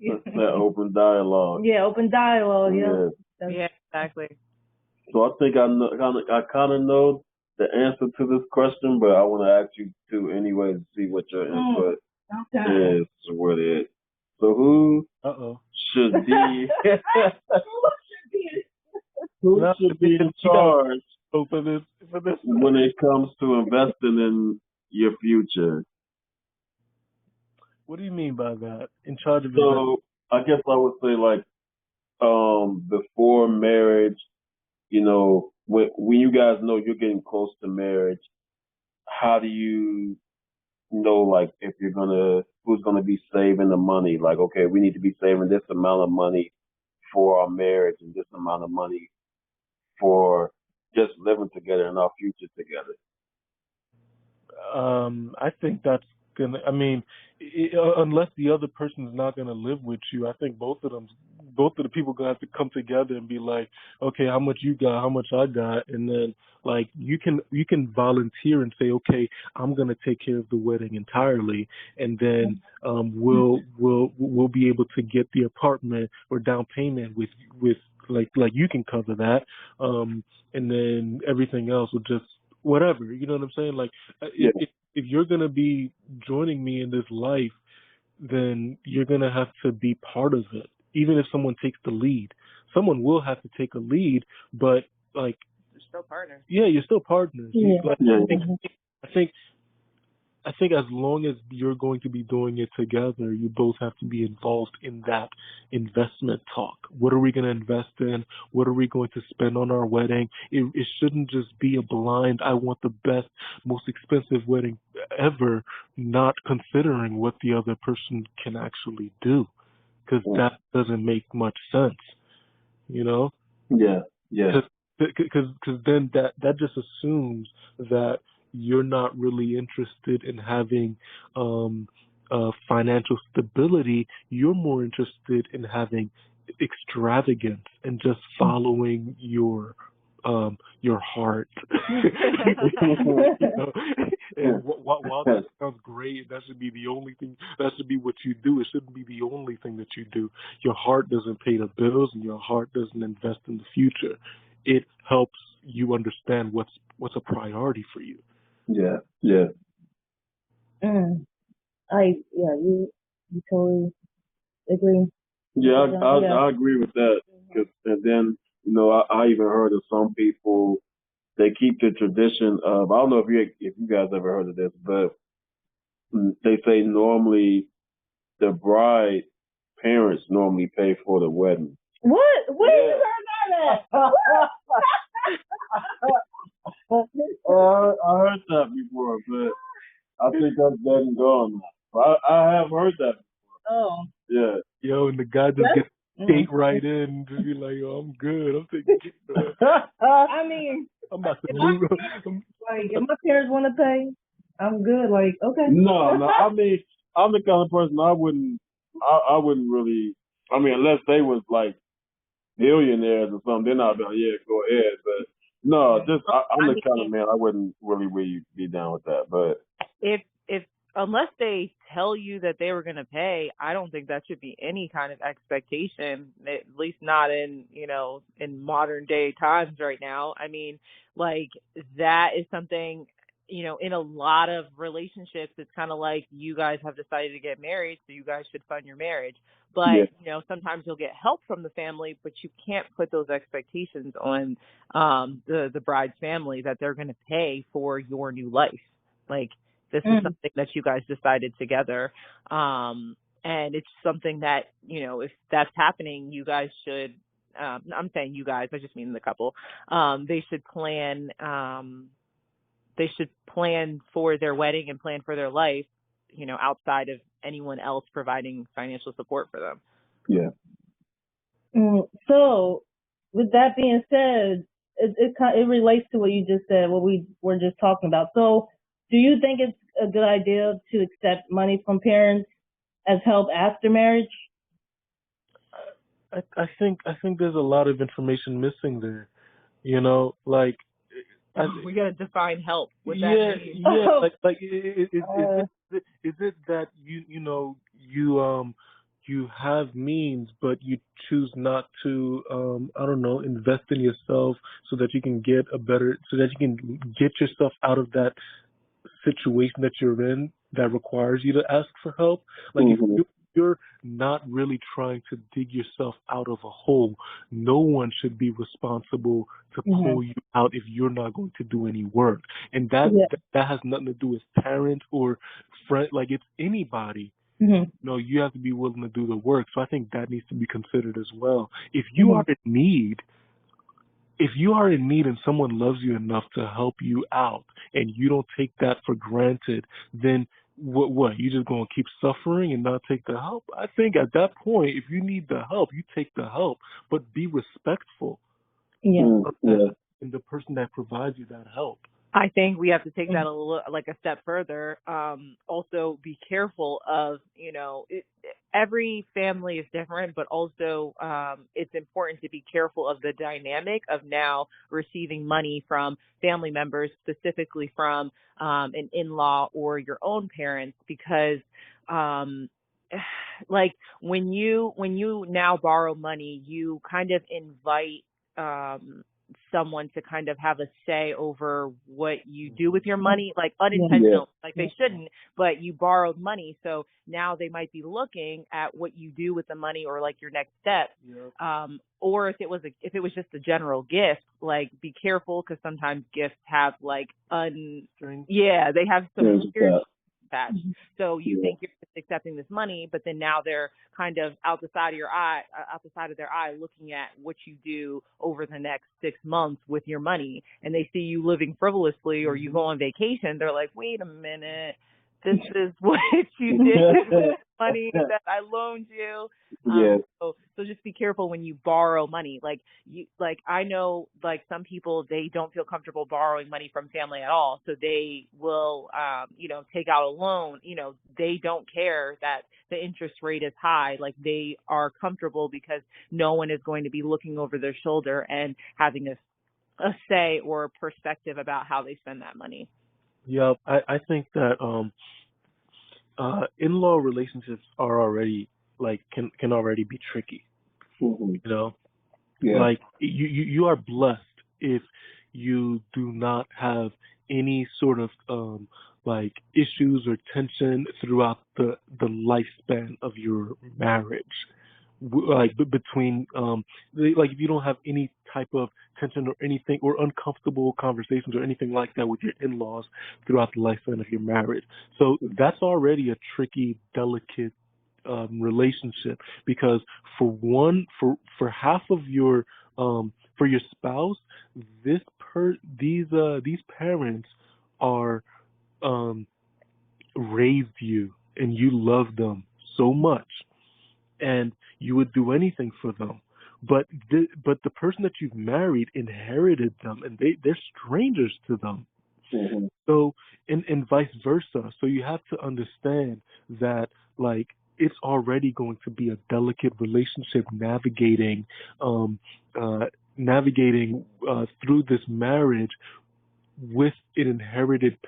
That open dialogue. Yeah, open dialogue. Yeah, exactly. So I think I kind of know the answer to this question, but I want to ask you to anyway to see what your input is. What it is. So who should be in charge for this when it comes to investing in your future? What do you mean by that? In charge of So I guess I would say before marriage, when you guys know you're getting close to marriage, how do you know if who's gonna be saving the money? Like, okay, we need to be saving this amount of money for our marriage and this amount of money for just living together and our future together. I think that's gonna. I mean, unless the other person's not gonna live with you, I think both of the people gonna have to come together and be like, okay, how much you got, how much I got, and then you can volunteer and say, okay, I'm gonna take care of the wedding entirely, and then we'll be able to get the apartment or down payment with like you can cover that, and then everything else will just whatever, you know what I'm saying? Like, if you're gonna be joining me in this life, then you're gonna have to be part of it. Even if someone takes the lead, someone will have to take a lead, but you're still partners. Yeah, you're still partners. Yeah. I think as long as you're going to be doing it together, you both have to be involved in that investment talk. What are we going to invest in? What are we going to spend on our wedding? It shouldn't just be a blind, I want the best, most expensive wedding ever, not considering what the other person can actually do. Because that doesn't make much sense, Yeah. Because then that just assumes that you're not really interested in having financial stability. You're more interested in having extravagance and just following your heart. And while that sounds great, that should be the only thing. That should be what you do. It shouldn't be the only thing that you do. Your heart doesn't pay the bills, and your heart doesn't invest in the future. It helps you understand what's a priority for you. Yeah. You totally agree. Yeah, I agree with that. And then I even heard of some people, they keep the tradition of, I don't know if you guys ever heard of this, but they say normally the bride parents normally pay for the wedding. What? Where did you heard that? I heard that before, but I think that's dead and gone now. I have heard that before. Oh. Yeah. Yo, and the guy just gets skate right in and just be like, "Oh, I'm good. I'm taking care I mean, I'm about to if move." if my parents want to pay, I'm good. Like, okay. No. I mean, I'm the kind of person I wouldn't really. I mean, unless they was like billionaires or something, then I'd be like, yeah, go ahead. But no, I'm the kind of man I wouldn't really be down with that. But if unless they tell you that they were going to pay, I don't think that should be any kind of expectation, at least not in, in modern day times right now. I mean, like, that is something, in a lot of relationships, it's kind of like you guys have decided to get married, so you guys should fund your marriage. But, sometimes you'll get help from the family, but you can't put those expectations on the bride's family that they're going to pay for your new life. Like, this is something that you guys decided together. And it's something that, if that's happening, you guys should, I'm saying you guys, I just mean the couple, they should plan for their wedding and plan for their life, outside of anyone else providing financial support for them. Yeah. So, with that being said, it relates to what you just said, what we were just talking about. So, do you think it's a good idea to accept money from parents as help after marriage? I think there's a lot of information missing there. Like we gotta define help. What that means. Yeah. Like is it that you have means, but you choose not to, invest in yourself so that you can get yourself out of that situation that you're in that requires you to ask for help. Like, if you're not really trying to dig yourself out of a hole, no one should be responsible to pull you out if you're not going to do any work. And that has nothing to do with parents or friends. Like, it's anybody. You have to be willing to do the work. So I think that needs to be considered as well. If you are in need, and someone loves you enough to help you out and you don't take that for granted, then what? You just going to keep suffering and not take the help? I think at that point, if you need the help, you take the help, but be respectful of the person that provides you that help. I think we have to take that a step further. Also, be careful of, every family is different, but also it's important to be careful of the dynamic of now receiving money from family members, specifically from an in-law or your own parents, because like when you now borrow money, you kind of invite someone to kind of have a say over what you do with your money, like unintentional, like they shouldn't, but you borrowed money. So now they might be looking at what you do with the money or like your next step. Or if it was just a general gift, like be careful, because sometimes gifts have like they have some weird patch. So you think you're just accepting this money, but then now they're kind of out the side of their eye looking at what you do over the next 6 months with your money, and they see you living frivolously or you go on vacation. They're like, wait a minute, this is what you did with money that I loaned you. So just be careful when you borrow money. I know, like, some people, they don't feel comfortable borrowing money from family at all. So they will, take out a loan. They don't care that the interest rate is high. Like, they are comfortable because no one is going to be looking over their shoulder and having a say or a perspective about how they spend that money. Yeah, I think that in-law relationships are already can already be tricky. Like you are blessed if you do not have any sort of issues or tension throughout the lifespan of your marriage. Between if you don't have any type of tension or anything, or uncomfortable conversations or anything like that with your in-laws throughout the lifespan of your marriage. So that's already a tricky, delicate relationship, because for half of your for your spouse, these parents are raised you and you love them so much. And you would do anything for them. But the person that you've married inherited them, and they're strangers to them. Mm-hmm. So and vice versa. So you have to understand that like it's already going to be a delicate relationship navigating through this marriage with an inherited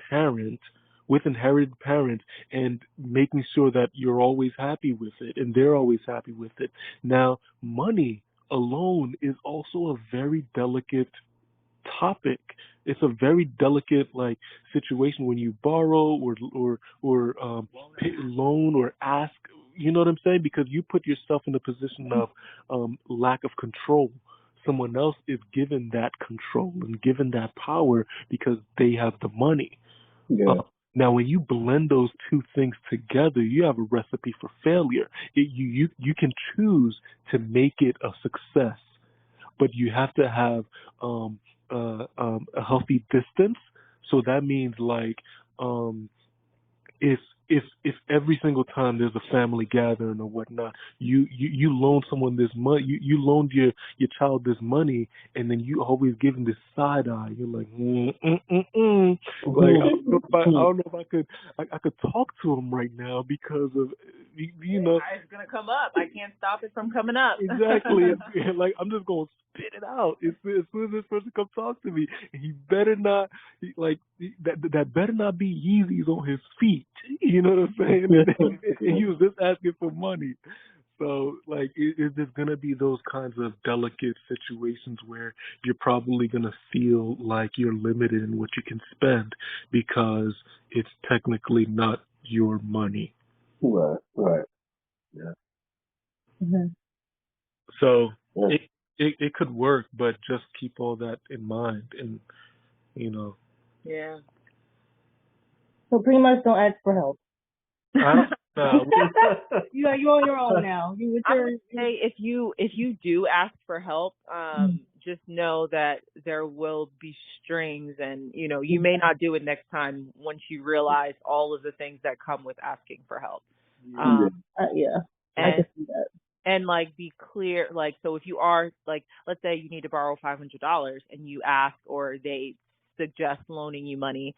parent, and making sure that you're always happy with it and they're always happy with it. Now, money alone is also a very delicate topic. It's a very delicate like situation when you borrow or pay, loan or ask. You know what I'm saying? Because you put yourself in a position of lack of control. Someone else is given that control and given that power because they have the money. Yeah. Now, when you blend those two things together, you have a recipe for failure. You can choose to make it a success, but you have to have a healthy distance. So that means like if every single time there's a family gathering or whatnot, you loan someone this money, you loaned your child this money, and then you always give him this side eye. You're like, like I don't know if I could talk to him right now because of it's gonna come up. I can't stop it from coming up. Exactly. Like I'm just gonna spit it out as soon as this person comes talk to me. And he better not that better not be Yeezys on his feet. You know what I'm saying? And he was just asking for money. So like it's just gonna be those kinds of delicate situations where you're probably gonna feel like you're limited in what you can spend because it's technically not your money. Right. Yeah. Mm-hmm. So Yeah. it could work, but just keep all that in mind, and Yeah. So pretty much don't ask for help. I don't know. You're on your own now. I would say if you do ask for help, just know that there will be strings, and you may not do it next time once you realize all of the things that come with asking for help. Yeah, I can see that. And like be clear, like so if you are like, let's say you need to borrow $500 and you ask or they suggest loaning you money,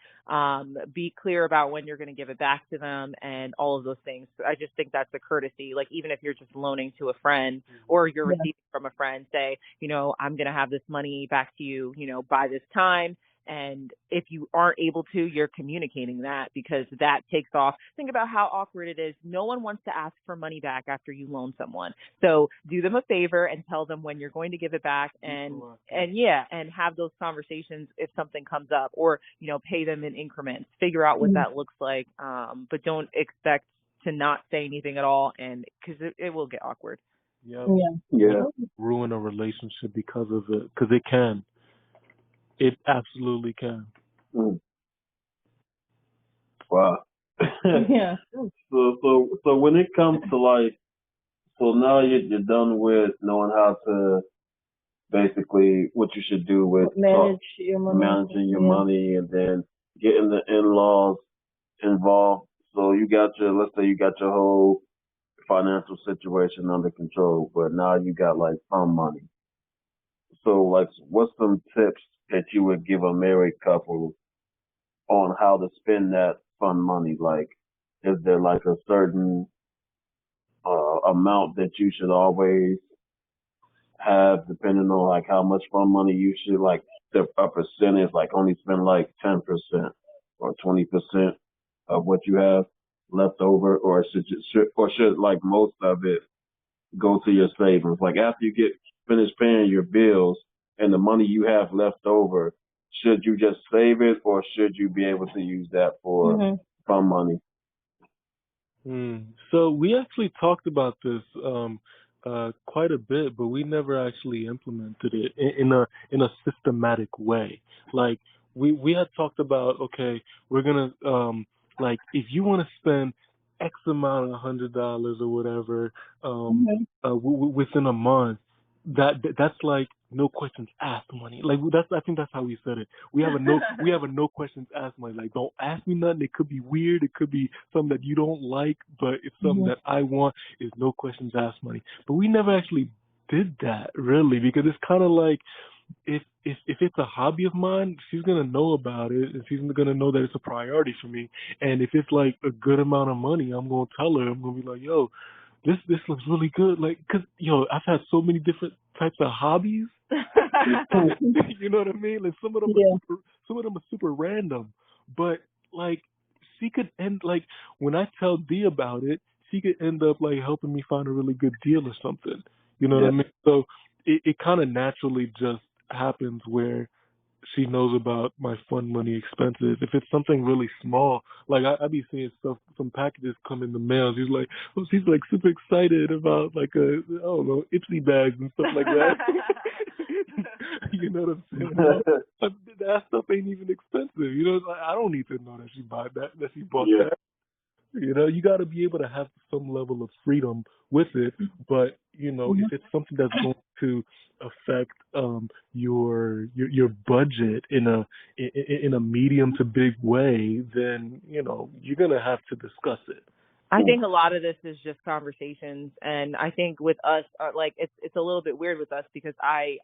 be clear about when you're going to give it back to them and all of those things. I just think that's a courtesy. Like even if you're just loaning to a friend or you're receiving from a friend, say, I'm going to have this money back to you, by this time. And if you aren't able to, you're communicating that because that takes off. Think about how awkward it is. No one wants to ask for money back after you loan someone. So do them a favor and tell them when you're going to give it back and have those conversations if something comes up or, pay them in increments. Figure out what that looks like. But don't expect to not say anything at all and because it will get awkward. Yeah. Ruin a relationship because of it, because it can. It absolutely can. Wow. Yeah. So when it comes to like, so now you're done with knowing how to basically what you should do with managing your money, and then getting the in-laws involved. So let's say you got your whole financial situation under control, but now you got like some money. So like, what's some tips that you would give a married couple on how to spend that fun money? Like, is there like a certain amount that you should always have, depending on like how much fun money you should like a percentage, like only spend like 10% or 20% of what you have left over, or should like most of it go to your savings? Like after you get finished paying your bills and the money you have left over, should you just save it or should you be able to use that for fun money? So we actually talked about this quite a bit, but we never actually implemented it in a systematic way. Like we had talked about, okay, we're gonna like if you want to spend X amount of $100 or whatever within a month, that's like no questions asked money. Like I think that's how we said it. We have a no questions asked money. Like, don't ask me nothing. It could be weird. It could be something that you don't like, but it's something that I want. Is no questions asked money. But we never actually did that really, because it's kind of like, if it's a hobby of mine, she's gonna know about it, and she's gonna know that it's a priority for me. And if it's like a good amount of money, I'm gonna tell her. I'm gonna be like, yo, this looks really good. Like, cause I've had so many different types of hobbies. You know what I mean? Like some of them are super random, but like she could end, like when I tell Dee about it, she could end up like helping me find a really good deal or something. You know what I mean? So it kind of naturally just happens where she knows about my fun money expenses. If it's something really small, like I be seeing stuff, some packages come in the mail. She's like super excited about like I don't know, Ipsy bags and stuff like that. You know what I'm saying? That stuff ain't even expensive. You know, like, I don't need to know that she bought that that. You know, you got to be able to have some level of freedom with it, but you know, if it's something that's going to affect your budget in a medium to big way, then you know you're gonna have to discuss it. I think a lot of this is just conversations, and I think with us, like it's a little bit weird with us because I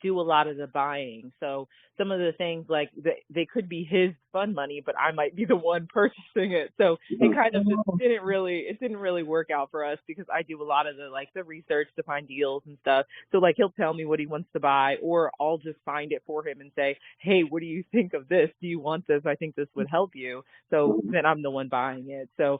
do a lot of the buying. So some of the things like they could be his fun money, but I might be the one purchasing it. So it kind of just didn't really work out for us because I do a lot of the research to find deals and stuff. So like he'll tell me what he wants to buy, or I'll just find it for him and say, hey, what do you think of this? Do you want this? I think this would help you. So then I'm the one buying it. So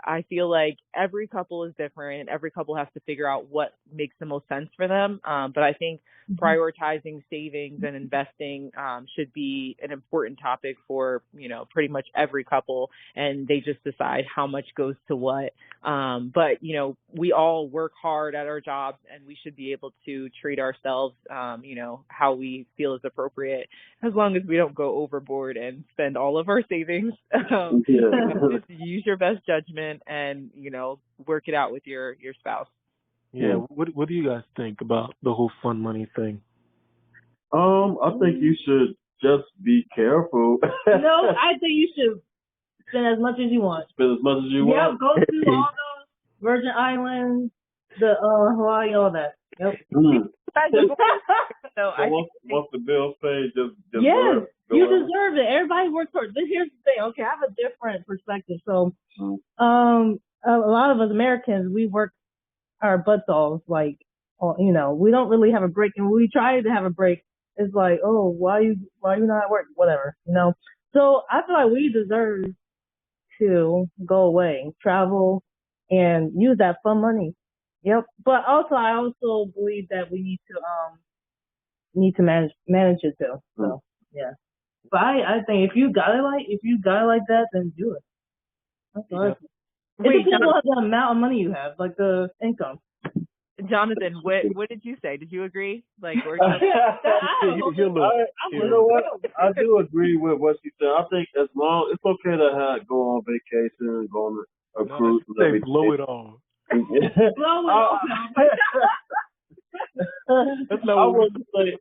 I feel like every couple is different. Every couple has to figure out what makes the most sense for them. But I think prioritizing savings and investing should be an important topic for, you know, pretty much every couple, and they just decide how much goes to what. But, you know, we all work hard at our jobs, and we should be able to treat ourselves, you know, how we feel is appropriate, as long as we don't go overboard and spend all of our savings. Just use your best judgment and, you know, work it out with your spouse. Yeah. What do you guys think about the whole fun money thing? I think you should just be careful. No, I think you should spend as much as you want. Spend as much as you want. Yep, go to all those Virgin Islands, the Hawaii, all that. Yep. So once the bill's paid, just yes, you deserve it. Everybody works hard. Here's the thing. Okay, I have a different perspective. So, a lot of us Americans, we work our butts off. Like, you know, we don't really have a break, and when we try to have a break, it's like, oh, why you not at work? Whatever, you know. So I feel like we deserve to go away, travel, and use that fun money. Yep. But also, I also believe that we need to manage it too. So yeah. But I think if you got it like that, then do it. That's all. It depends on the amount of money you have, like the income. Jonathan, what did you say? Did you agree? Like, or you know what? I do agree with what she said. I think as long it's okay to go on vacation, go on a cruise. They blow it on. Blow it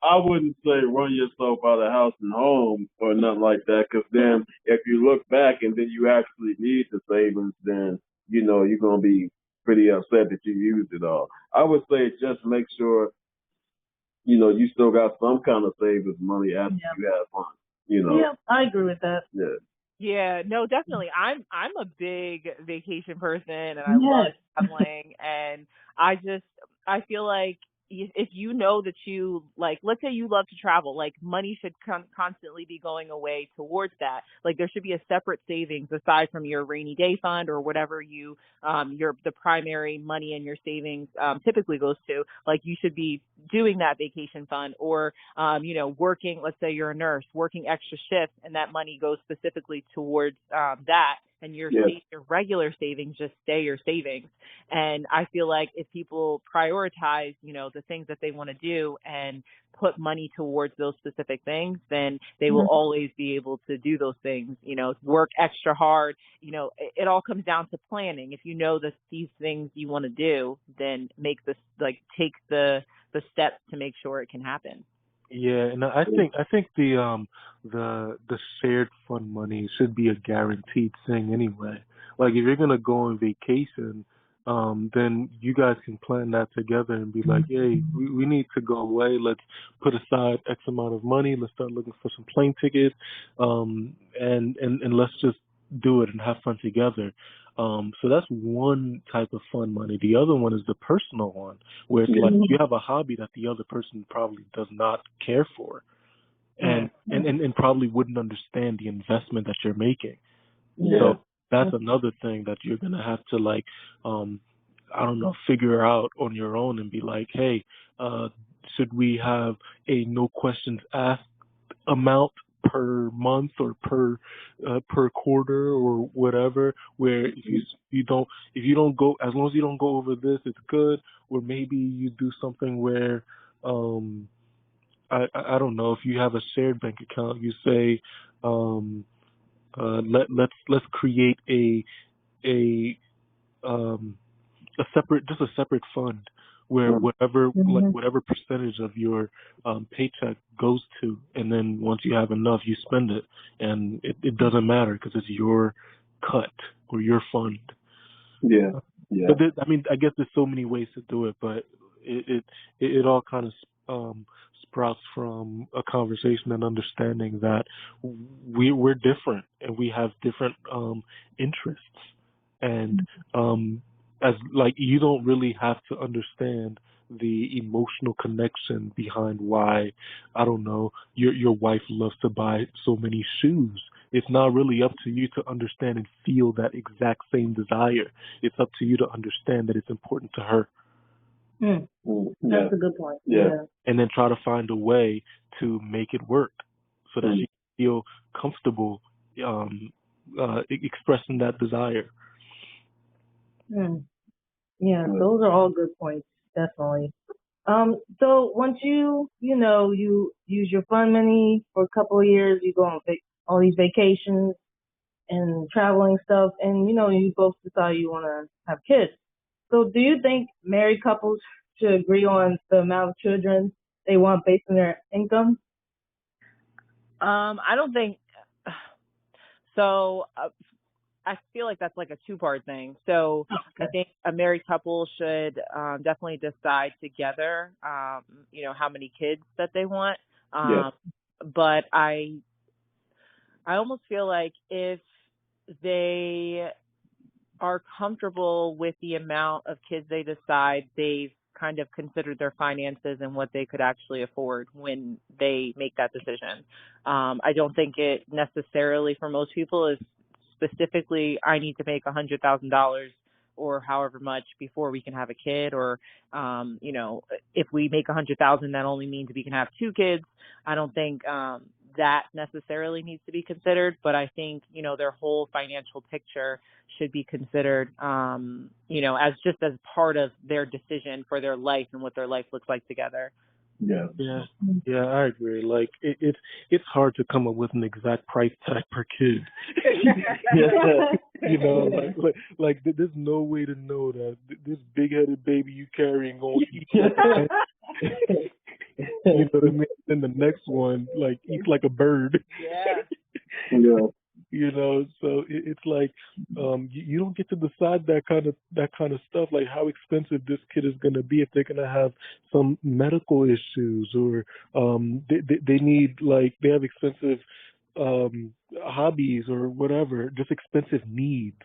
I wouldn't say run yourself out of the house and home or nothing like that. Because then, if you look back and then you actually need the savings, then you know you're gonna be pretty upset that you used it all. I would say just make sure you know you still got some kind of savings money after you have fun. You know. Yeah, I agree with that. Yeah. Yeah, no, definitely. I'm a big vacation person, and I love traveling, and I feel like if you know that you, like, let's say you love to travel, like, money should constantly be going away towards that. Like, there should be a separate savings aside from your rainy day fund or whatever the primary money in your savings typically goes to. Like, you should be doing that vacation fund or, you know, working, let's say you're a nurse, working extra shifts, and that money goes specifically towards that. and your Yeah. your regular savings just stay your savings. And I feel like if people prioritize, the things that they want to do and put money towards those specific things, then they will always be able to do those things, work extra hard. It all comes down to planning. If you know that these things you want to do, then take the steps to make sure it can happen. Yeah, and I think the shared fund money should be a guaranteed thing anyway. Like if you're gonna go on vacation, then you guys can plan that together and be like, hey, we need to go away. Let's put aside X amount of money. Let's start looking for some plane tickets, and let's just do it and have fun together. So that's one type of fun money. The other one is the personal one, where it's like you have a hobby that the other person probably does not care for, and probably wouldn't understand the investment that you're making. Yeah. So that's another thing that you're gonna have to I don't know, figure out on your own and be like, hey, should we have a no questions asked amount per month or per quarter or whatever, where if you don't go, as long as you don't go over this, it's good. Or maybe you do something where I don't know, if you have a shared bank account, you say let's create a separate fund where whatever percentage of your paycheck goes to, and then once you have enough, you spend it, and it doesn't matter because it's your cut or your fund. Yeah. But I guess there's so many ways to do it, but it all kind of sprouts from a conversation and understanding that we're different and we have different interests, and as you don't really have to understand the emotional connection behind why, I don't know, your wife loves to buy so many shoes. It's not really up to you to understand and feel that exact same desire. It's up to you to understand that it's important to her. That's a good point. Yeah. And then try to find a way to make it work so that she can feel comfortable expressing that desire. Yeah, those are all good points, definitely. So once you use your fund money for a couple of years, you go on all these vacations and traveling stuff, and you both decide you want to have kids. So do you think married couples should agree on the amount of children they want based on their income? I don't think so. I feel like that's like a two-part thing. So I think a married couple should definitely decide together, how many kids that they want. But I almost feel like if they are comfortable with the amount of kids they decide, they've kind of considered their finances and what they could actually afford when they make that decision. I don't think it necessarily for most people is specifically, I need to make $100,000 or however much before we can have a kid, or, if we make $100,000, that only means we can have 2 kids. I don't think that necessarily needs to be considered, but I think, their whole financial picture should be considered, as part of their decision for their life and what their life looks like together. Yeah, I agree. Like it's hard to come up with an exact price tag per kid. There's no way to know that this big-headed baby you carrying gonna eat. Then the next one eats like a bird. Yeah. So it's like you don't get to decide that kind of stuff, like how expensive this kid is going to be, if they're going to have some medical issues, or they need, they have expensive hobbies or whatever, just expensive needs.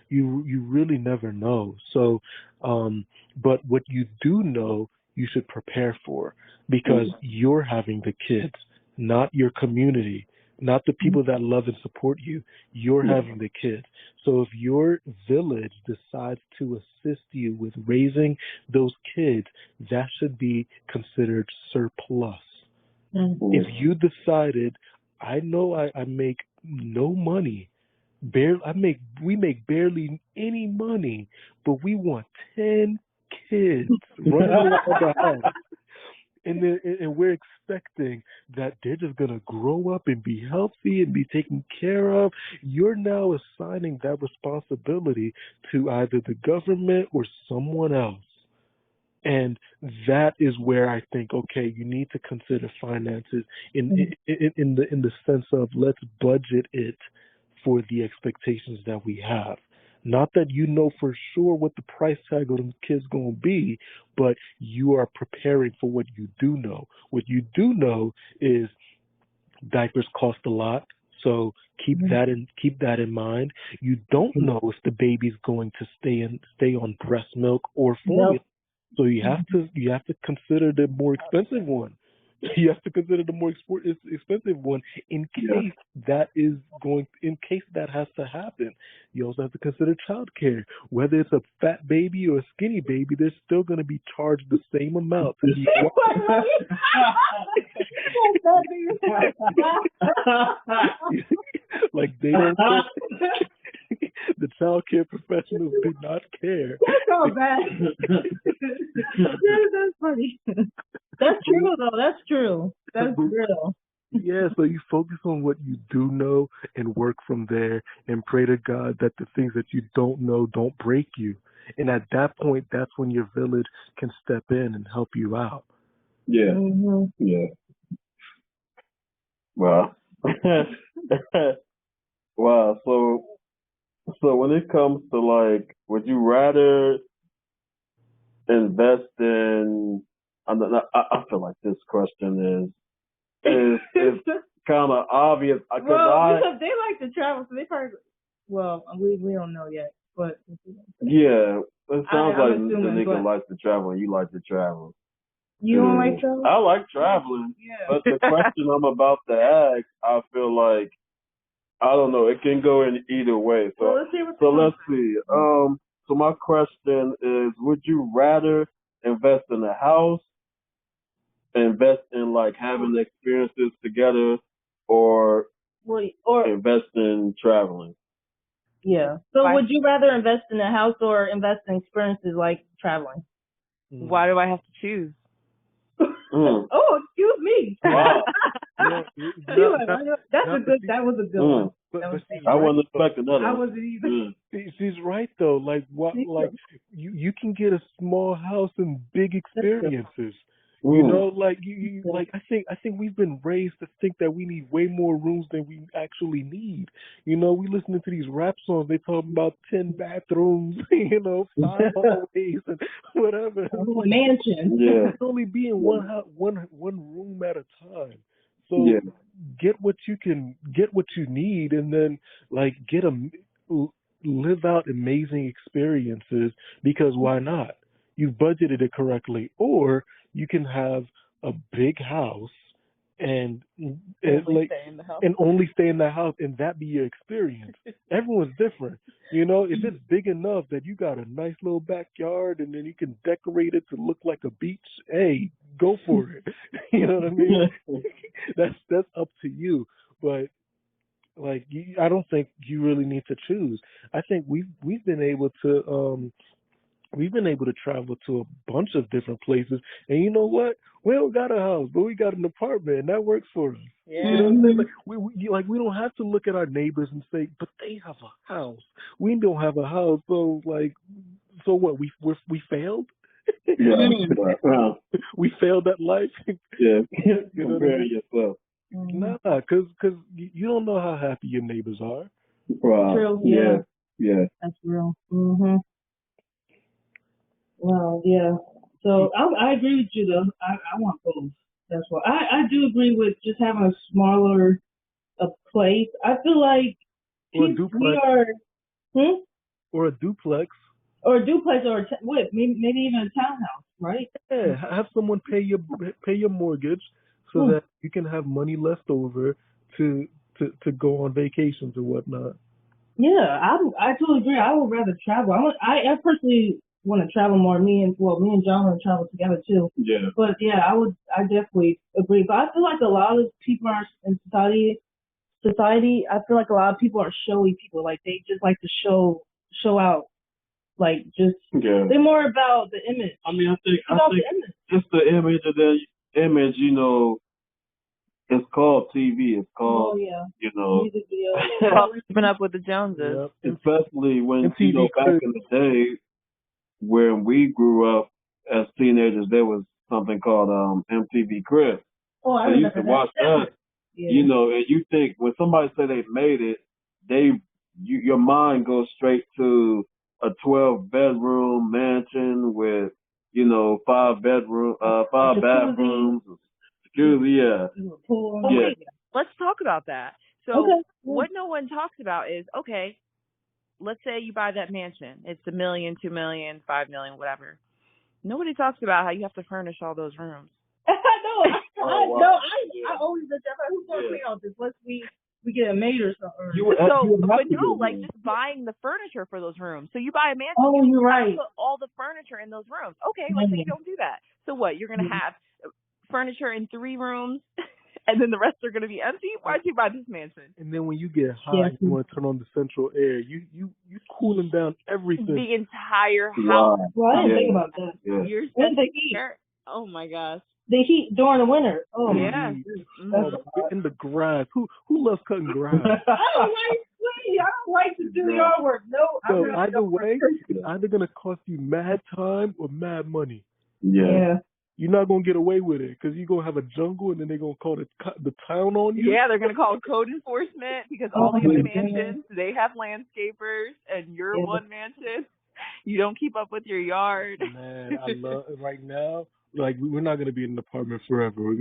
You really never know. So but what you do know, you should prepare for, because you're having the kids, not your community, not the people that love and support you. You're having the kids. So if your village decides to assist you with raising those kids, that should be considered surplus. If you decided, I know I make no money we make barely any money, but we want 10 kids running around the house. And we're expecting that they're just gonna grow up and be healthy and be taken care of. You're now assigning that responsibility to either the government or someone else. And that is where I think, okay, you need to consider finances in the sense of let's budget it for the expectations that we have. Not that you know for sure what the price tag of the kid's going to be, but you are preparing for what you do know. What you do know is diapers cost a lot, so keep that in mind. You don't know if the baby's going to stay on breast milk or formula. So you have to consider the more expensive one. You have to consider the more expensive one in case that has to happen. You also have to consider childcare. Whether it's a fat baby or a skinny baby, they're still going to be charged the same amount. Like they don't. The child care professionals do not care. That's all bad. That's funny. That's true, though. That's true. That's real. Yeah, so you focus on what you do know and work from there and pray to God that the things that you don't know don't break you. And at that point, that's when your village can step in and help you out. Yeah. Mm-hmm. Yeah. Wow. Wow. So when it comes to like, would you rather invest in? I feel like this question is kind of obvious. Because they like to travel, so they probably. Well, we don't know yet, but. Yeah, it sounds like assuming, the nigga likes to travel and you like to travel. You don't like traveling? I like traveling, but the question I'm about to ask, I feel like, I don't know, it can go in either way. So, let's see. So my question is, would you rather invest in a house, invest in like having experiences together, or invest in traveling? Yeah. So would you rather invest in a house or invest in experiences like traveling? Why do I have to choose? Oh, excuse me. Wow. That was a good one. I wasn't expecting that. I wasn't either. She's right though. Like you can get a small house and big experiences. You know, like I think we've been raised to think that we need way more rooms than we actually need. You know, we listening to these rap songs, they talking about 10 bathrooms, 5 hallways and whatever. Mansion. Yeah. It's only be in one room at a time. So get what you need, and then like live out amazing experiences, because why not? You've budgeted it correctly. Or you can have a big house and only stay in the house, and that be your experience. Everyone's different. If it's big enough that you got a nice little backyard and then you can decorate it to look like a beach, hey, go for it. You know what I mean? That's up to you. But like, I don't think you really need to choose. I think we've been able to travel to a bunch of different places, and you know what? We don't got a house, but we got an apartment, and that works for us. Yeah. You know what I'm saying? Like, we don't have to look at our neighbors and say, but they have a house. We don't have a house, so what? We failed. Yeah. We failed at life. Yeah. Compare yourself. Nah, because you don't know how happy your neighbors are. Wow. True. Yeah. That's real. Mhm. Well, yeah. So I agree with you though. I want both. That's why I do agree with just having a smaller place. I feel like or a duplex. Or a duplex. Or maybe even a townhouse, right? Yeah, have someone pay your mortgage so that you can have money left over to go on vacations or whatnot. Yeah, I totally agree. I would rather travel. I personally want to travel more. Me and John want to travel together too. Yeah. But yeah, I definitely agree. But I feel like a lot of people in society society, I feel like a lot of people are showy people. Like they just like to show out. Like just they're more about the image. I mean, I think the image. just the image of the image. You know, it's called TV. It's called you know. Music video. Keeping up with the Joneses. Yep. Especially when MTV back in the day when we grew up as teenagers, there was something called MTV Cribs. Oh, I so you used to watch that. Yeah. You know, and you think when somebody say they made it, your mind goes straight to a 12-bedroom mansion with, you know, 5 bathrooms, jacuzzi, Pool. yeah. Let's talk about that. So what no one talks about is, okay, let's say you buy that mansion. It's $1 million, $2 million, $5 million, whatever. Nobody talks about how you have to furnish all those rooms. I always look at who's gonna clean all this? Let's we get a maid or something. Like just buying the furniture for those rooms. So you buy a mansion. Oh, you're right. Put all the furniture in those rooms. Okay, let's say you don't do that. So what? You're gonna have furniture in 3 rooms, and then the rest are gonna be empty. Why'd you buy this mansion? And then when you get hot, you want to turn on the central air. You cooling down everything. The entire house. Well, I didn't think about that. Yeah. You're When the heat. Oh my gosh. The heat during the winter. Oh yeah. In the grass. Who loves cutting grass? I don't like to do yard work. No. So either way, it's either gonna cost you mad time or mad money. Yeah. You're not gonna get away with it because you're gonna have a jungle and then they're gonna call the town on you. Yeah, they're gonna call code enforcement because all the other mansions they have landscapers and your one mansion you don't keep up with your yard. Man, I love right now. Like we're not gonna be in an apartment forever.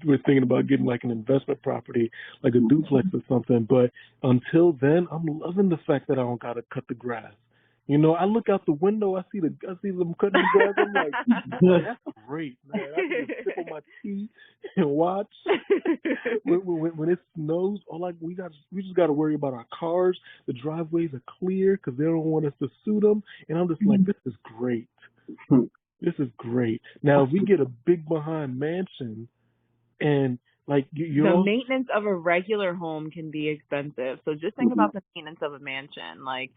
We're thinking about getting like an investment property, like a duplex or something. But until then, I'm loving the fact that I don't gotta cut the grass. You know, I look out the window, I see them cutting the grass. I'm like, that's great, man. I can just sip on my tea and watch. When it snows, we just got to worry about our cars. The driveways are clear because they don't want us to sue them. And I'm just like, this is great. This is great. Now, if we get a big behind mansion, and like the maintenance of a regular home can be expensive. So just think about the maintenance of a mansion. Like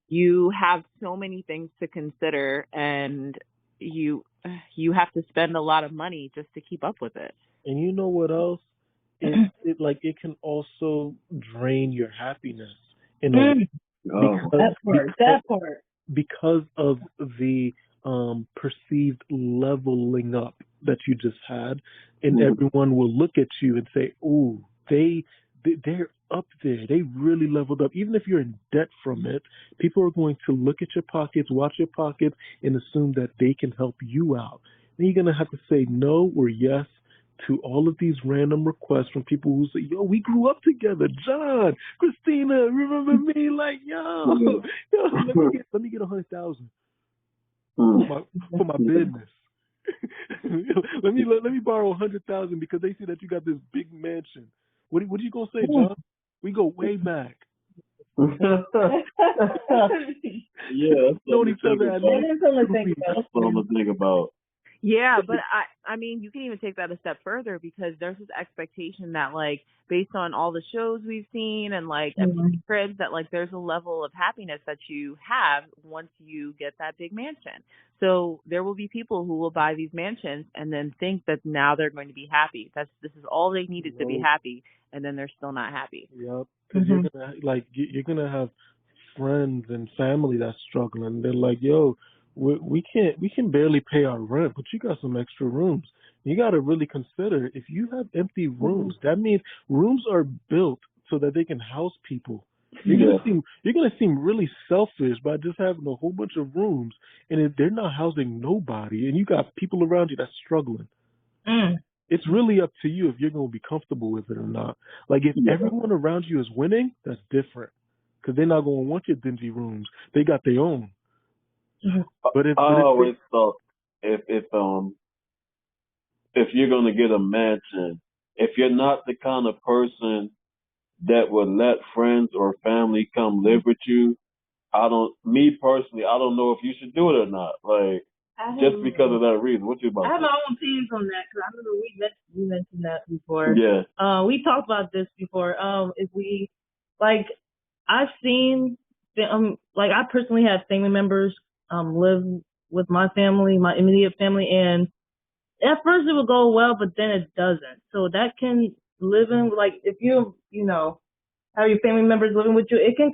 you have so many things to consider, and you have to spend a lot of money just to keep up with it. And you know what else? It can also drain your happiness in a way. That part. Because of the perceived leveling up that you just had, and everyone will look at you and say, "Oh, they're up there. They really leveled up." Even if you're in debt from it, people are going to look at your pockets, watch your pockets, and assume that they can help you out. Then you're gonna have to say no or yes to all of these random requests from people who say, "Yo, we grew up together. John, Christina, remember me?" Like, yo, let me get 100,000 for my business. let me borrow 100,000 because they see that you got this big mansion. What are you gonna say, John? We go way back. Yeah, Know each other. That's what I'm gonna think about. Yeah, but I mean, you can even take that a step further because there's this expectation that, like, based on all the shows we've seen and, like, MTV Cribs, that, like, there's a level of happiness that you have once you get that big mansion. So there will be people who will buy these mansions and then think that now they're going to be happy. This is all they needed to be happy, and then they're still not happy. Yep, because you're gonna have friends and family that's struggling. They're like, "Yo, we can barely pay our rent, but you got some extra rooms." You got to really consider if you have empty rooms, that means rooms are built so that they can house people. You're gonna seem really selfish by just having a whole bunch of rooms and if they're not housing nobody and you got people around you that's struggling. It's really up to you if you're gonna be comfortable with it or not. Like if everyone around you is winning, that's different because they're not gonna want your dingy rooms. They got their own. But I always thought if you're gonna get a mansion, if you're not the kind of person that would let friends or family come live with you, I don't know if you should do it or not. Like just because of that reason. What you about I to have say? my own opinions on that because I remember we mentioned that before. Yeah. We talked about this before. If we like, I've seen like I personally have family members live with my family, my immediate family, and at first it would go well, but then it doesn't. So that can live in like if you have your family members living with you, it can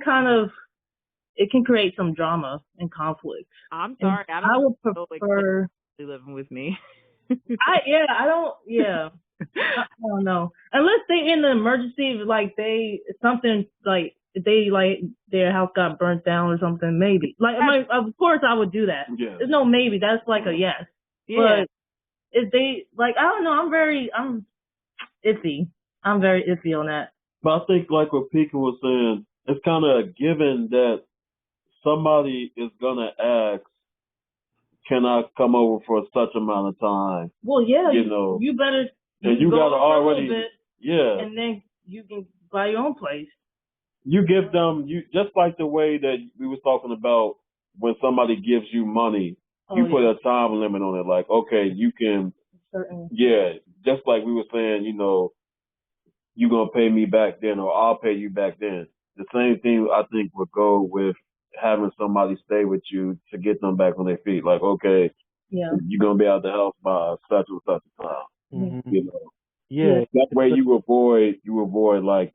create some drama and conflict. I'm sorry, And I I would don't like prefer. living with me. I don't know. Unless they in the emergency, like their house got burnt down or something, maybe. Like, I mean, of course I would do that. Yeah. There's no maybe. That's like a yes. Yeah. But if they, like, I don't know, I'm iffy. I'm very iffy on that. But I think like what Pika was saying, it's kind of a given that somebody is gonna ask, "Can I come over for such amount of time?" Well, yeah, You know, you better. and you go gotta for a little already, bit, yeah. and then you can buy your own place. You give them, you just like the way that we was talking about when somebody gives you money, you put a time limit on it. Like, okay, you can, Certain. yeah, just like we were saying, you're going to pay me back then or I'll pay you back then. The same thing I think would go with having somebody stay with you to get them back on their feet. Like, okay, Yeah. you're going to be out of the house by such and such a time. Mm-hmm. You know, Yeah. that way you avoid like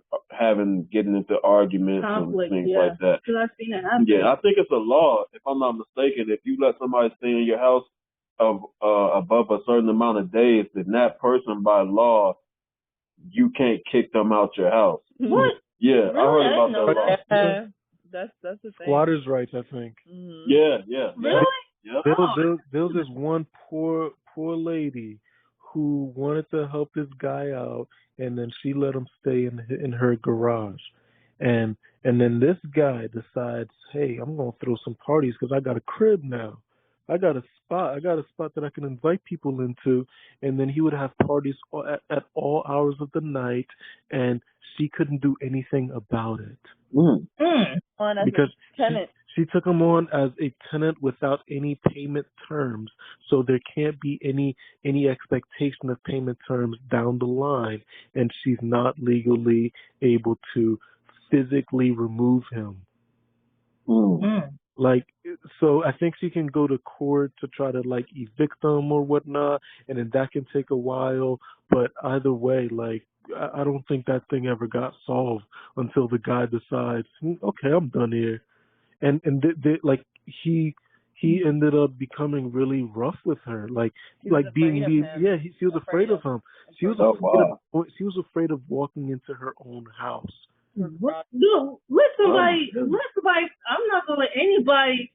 getting into arguments Conflict, and things like that. Because I've seen it happen. Yeah, I think it's a law, if I'm not mistaken, if you let somebody stay in your house above a certain amount of days, then that person by law, you can't kick them out your house. What? Yeah, Really? I heard I about didn't that know law. Yeah. That's the thing. Squatters' rights, I think. Mm-hmm. Yeah. Really? Yeah. There was this one poor lady who wanted to help this guy out, and then she let him stay in her garage, and then this guy decides, hey, I'm gonna throw some parties because I got a crib now. I got a spot that I can invite people into, and then he would have parties at all hours of the night, and she couldn't do anything about it. Because she took him on as a tenant without any payment terms, so there can't be any expectation of payment terms down the line, and she's not legally able to physically remove him. Like, so I think she can go to court to try to like evict them or whatnot, and then that can take a while. But either way, like, I don't think that thing ever got solved until the guy decides, okay, I'm done here, and like he ended up becoming really rough with her, like she was afraid of him. She was afraid of walking into her own house. What? Dude, let somebody. I'm not gonna let anybody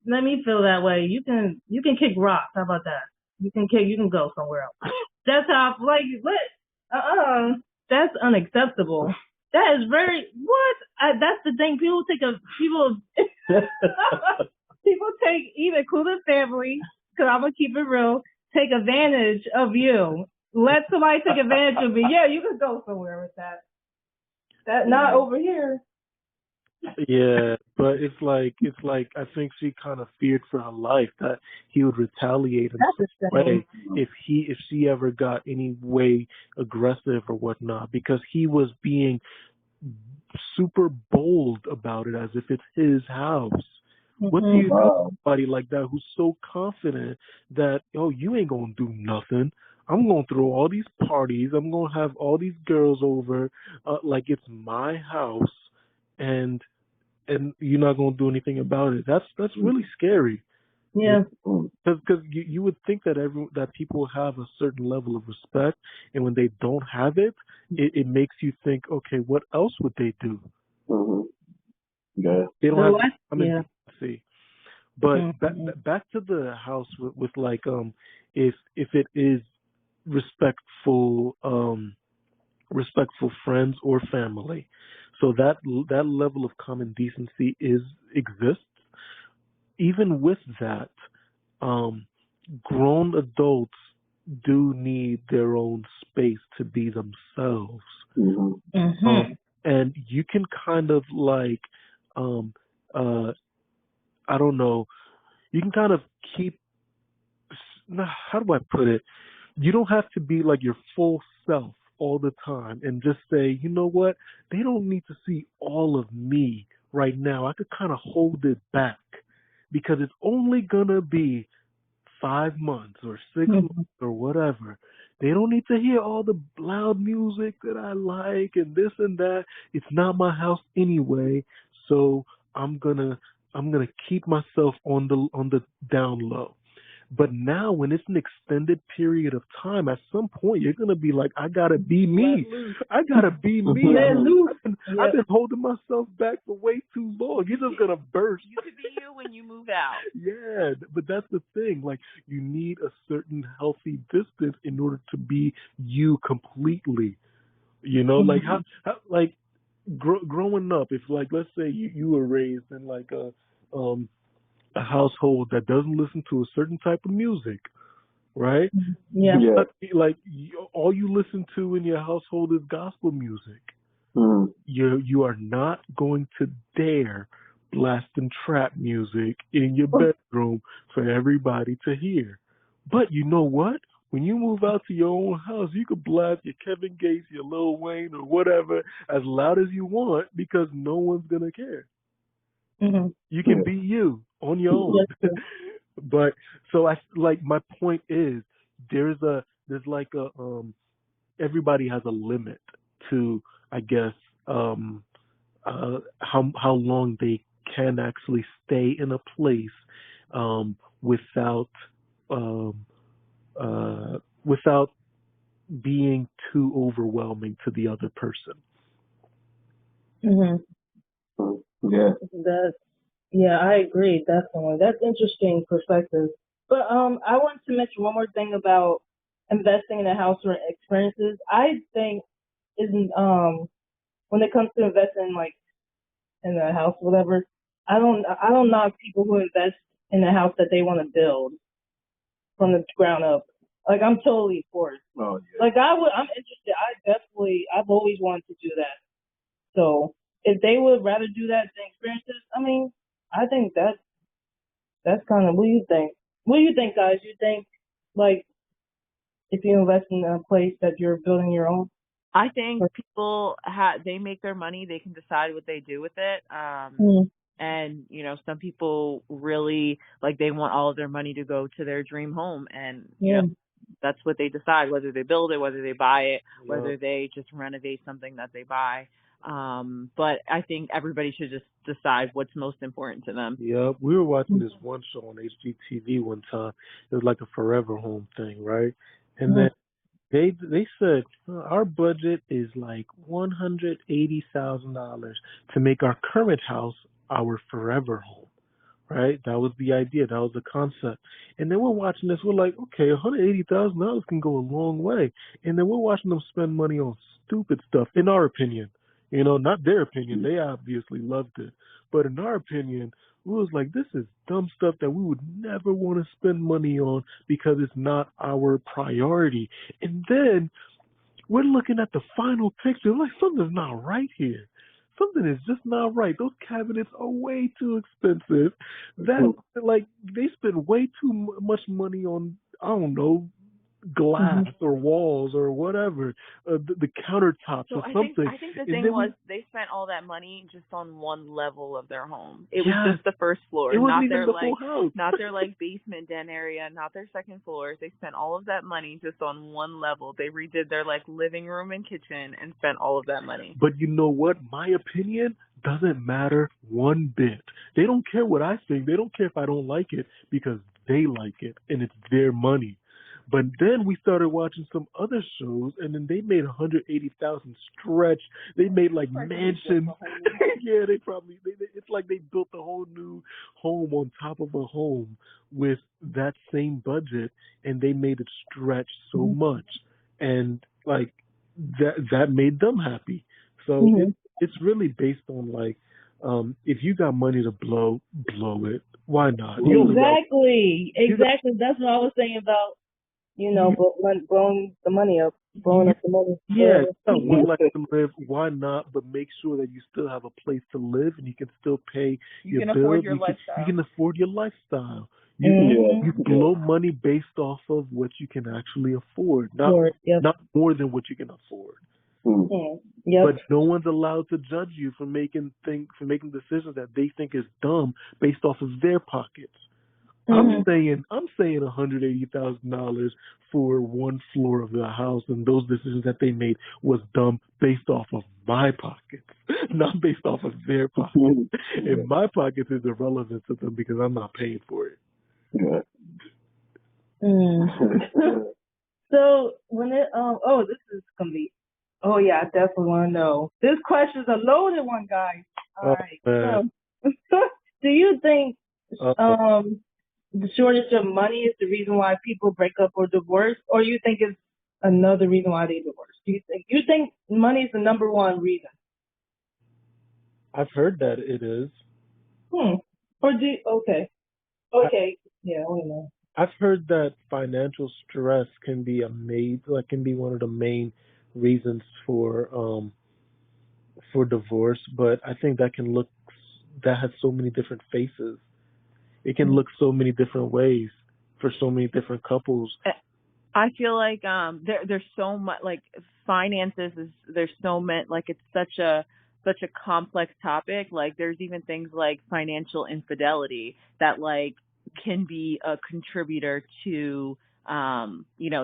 let me feel that way. You can kick rocks. How about that? You can go somewhere else. That's how that's unacceptable. That is very that's the thing. People take even including family, because I'm gonna keep it real. Take advantage of you. Let somebody take advantage of me. Yeah, you can go somewhere with that. That not over here. Yeah, but it's like I think she kind of feared for her life that he would retaliate in some way if she ever got any way aggressive or whatnot, because he was being super bold about it as if it's his house. What do you do with somebody like that who's so confident that, oh, you ain't gonna do nothing? I'm going to throw all these parties. I'm going to have all these girls over like it's my house, and you're not going to do anything about it. That's really scary. Yeah. Because you would think that people have a certain level of respect, and when they don't have it, it makes you think, okay, what else would they do? Yeah. They don't have see. But back to the house with like if it is respectful friends or family, so that level of common decency exists. Even with that, grown adults do need their own space to be themselves. And you can kind of like I don't know, you can kind of keep how do I put it? You don't have to be like your full self all the time and just say, you know what? They don't need to see all of me right now. I could kind of hold it back because it's only gonna be 5 months or 6 months or whatever. They don't need to hear all the loud music that I like and this and that. It's not my house anyway, so I'm gonna keep myself on the down low. But now, when it's an extended period of time, at some point you're gonna be like, I gotta be me. I gotta be me. I've been holding myself back for way too long. You're just gonna burst. You could be you when you move out. Yeah, but that's the thing. Like, you need a certain healthy distance in order to be you completely. You know, like how like growing up. If, like, let's say you were raised in like a household that doesn't listen to a certain type of music, right? Yeah. Like, all you listen to in your household is gospel music. Mm. You are not going to dare blasting trap music in your bedroom for everybody to hear. But you know what? When you move out to your own house, you can blast your Kevin Gates, your Lil Wayne, or whatever as loud as you want because no one's gonna care. Mm-hmm. You can be you on your own. But so my point is there's like a everybody has a limit to, I guess, how long they can actually stay in a place without without being too overwhelming to the other person. Mm-hmm. Yeah. Yeah, I agree, definitely. That's interesting perspective. But I want to mention one more thing about investing in a house or experiences. I think isn't when it comes to investing like in a house, whatever. I don't knock people who invest in a house that they want to build from the ground up. Like, I'm totally for it. Oh, yeah. Like, I'm interested. I've always wanted to do that. So if they would rather do that than experiences, I mean, I think that's kind of, what do you think? What do you think, guys? You think, like, if you invest in a place that you're building your own? I think people they make their money, they can decide what they do with it. And, you know, some people really, like, they want all of their money to go to their dream home. And, you know, that's what they decide, whether they build it, whether they buy it, whether they just renovate something that they buy. But I think everybody should just decide what's most important to them. Yeah, we were watching this one show on HGTV one time. It was like a forever home thing, right? And then they said our budget is like $180,000 to make our current house our forever home, right? That was the idea. That was the concept. And then we're watching this. We're like, okay, $180,000 can go a long way. And then we're watching them spend money on stupid stuff, in our opinion. You know, not their opinion. They obviously loved it. But in our opinion, we was like, this is dumb stuff that we would never want to spend money on because it's not our priority. And then we're looking at the final picture, like, something's not right here. Something is just not right. Those cabinets are way too expensive. That, like, they spend way too much money on, I don't know, glass or walls or whatever, the countertops or something. I think the thing was they spent all that money just on one level of their home. It was just the first floor, not their not their like basement den area, not their second floors. They spent all of that money just on one level. They redid their like living room and kitchen and spent all of that money. But you know what? My opinion doesn't matter one bit. They don't care what I think. They don't care if I don't like it because they like it and it's their money. But then we started watching some other shows, and then they made 180,000 stretch. They made like mansions. Yeah, it's like they built a whole new home on top of a home with that same budget, and they made it stretch so much, and like that made them happy. So it's really based on like, if you got money to blow it. Why not? Exactly. That's what I was saying about. You know, blowing the money up, blowing up the money. Yeah, one life to live. Why not? But make sure that you still have a place to live and you can still pay your bills. You can afford your lifestyle. You blow money based off of what you can actually afford, not more than what you can afford. But no one's allowed to judge you for making decisions that they think is dumb based off of their pockets. I'm saying $180,000 for one floor of the house, and those decisions that they made was dumb based off of my pockets, not based off of their pockets. And my pockets is irrelevant to them because I'm not paying for it. Yeah. So when this is gonna be. Oh yeah, I definitely want to know. This question's a loaded one, guys. All right. So, do you think the shortage of money is the reason why people break up or divorce, or you think it's another reason why they divorce? Do you think money is the number one reason? I've heard that it is. Okay. Yeah, I don't know. I've heard that financial stress can be one of the main reasons for divorce, but I think that has so many different faces. It can look so many different ways for so many different couples. I feel like there's so much, like, finances there's so much, like, it's such a complex topic. Like, there's even things like financial infidelity that, like, can be a contributor to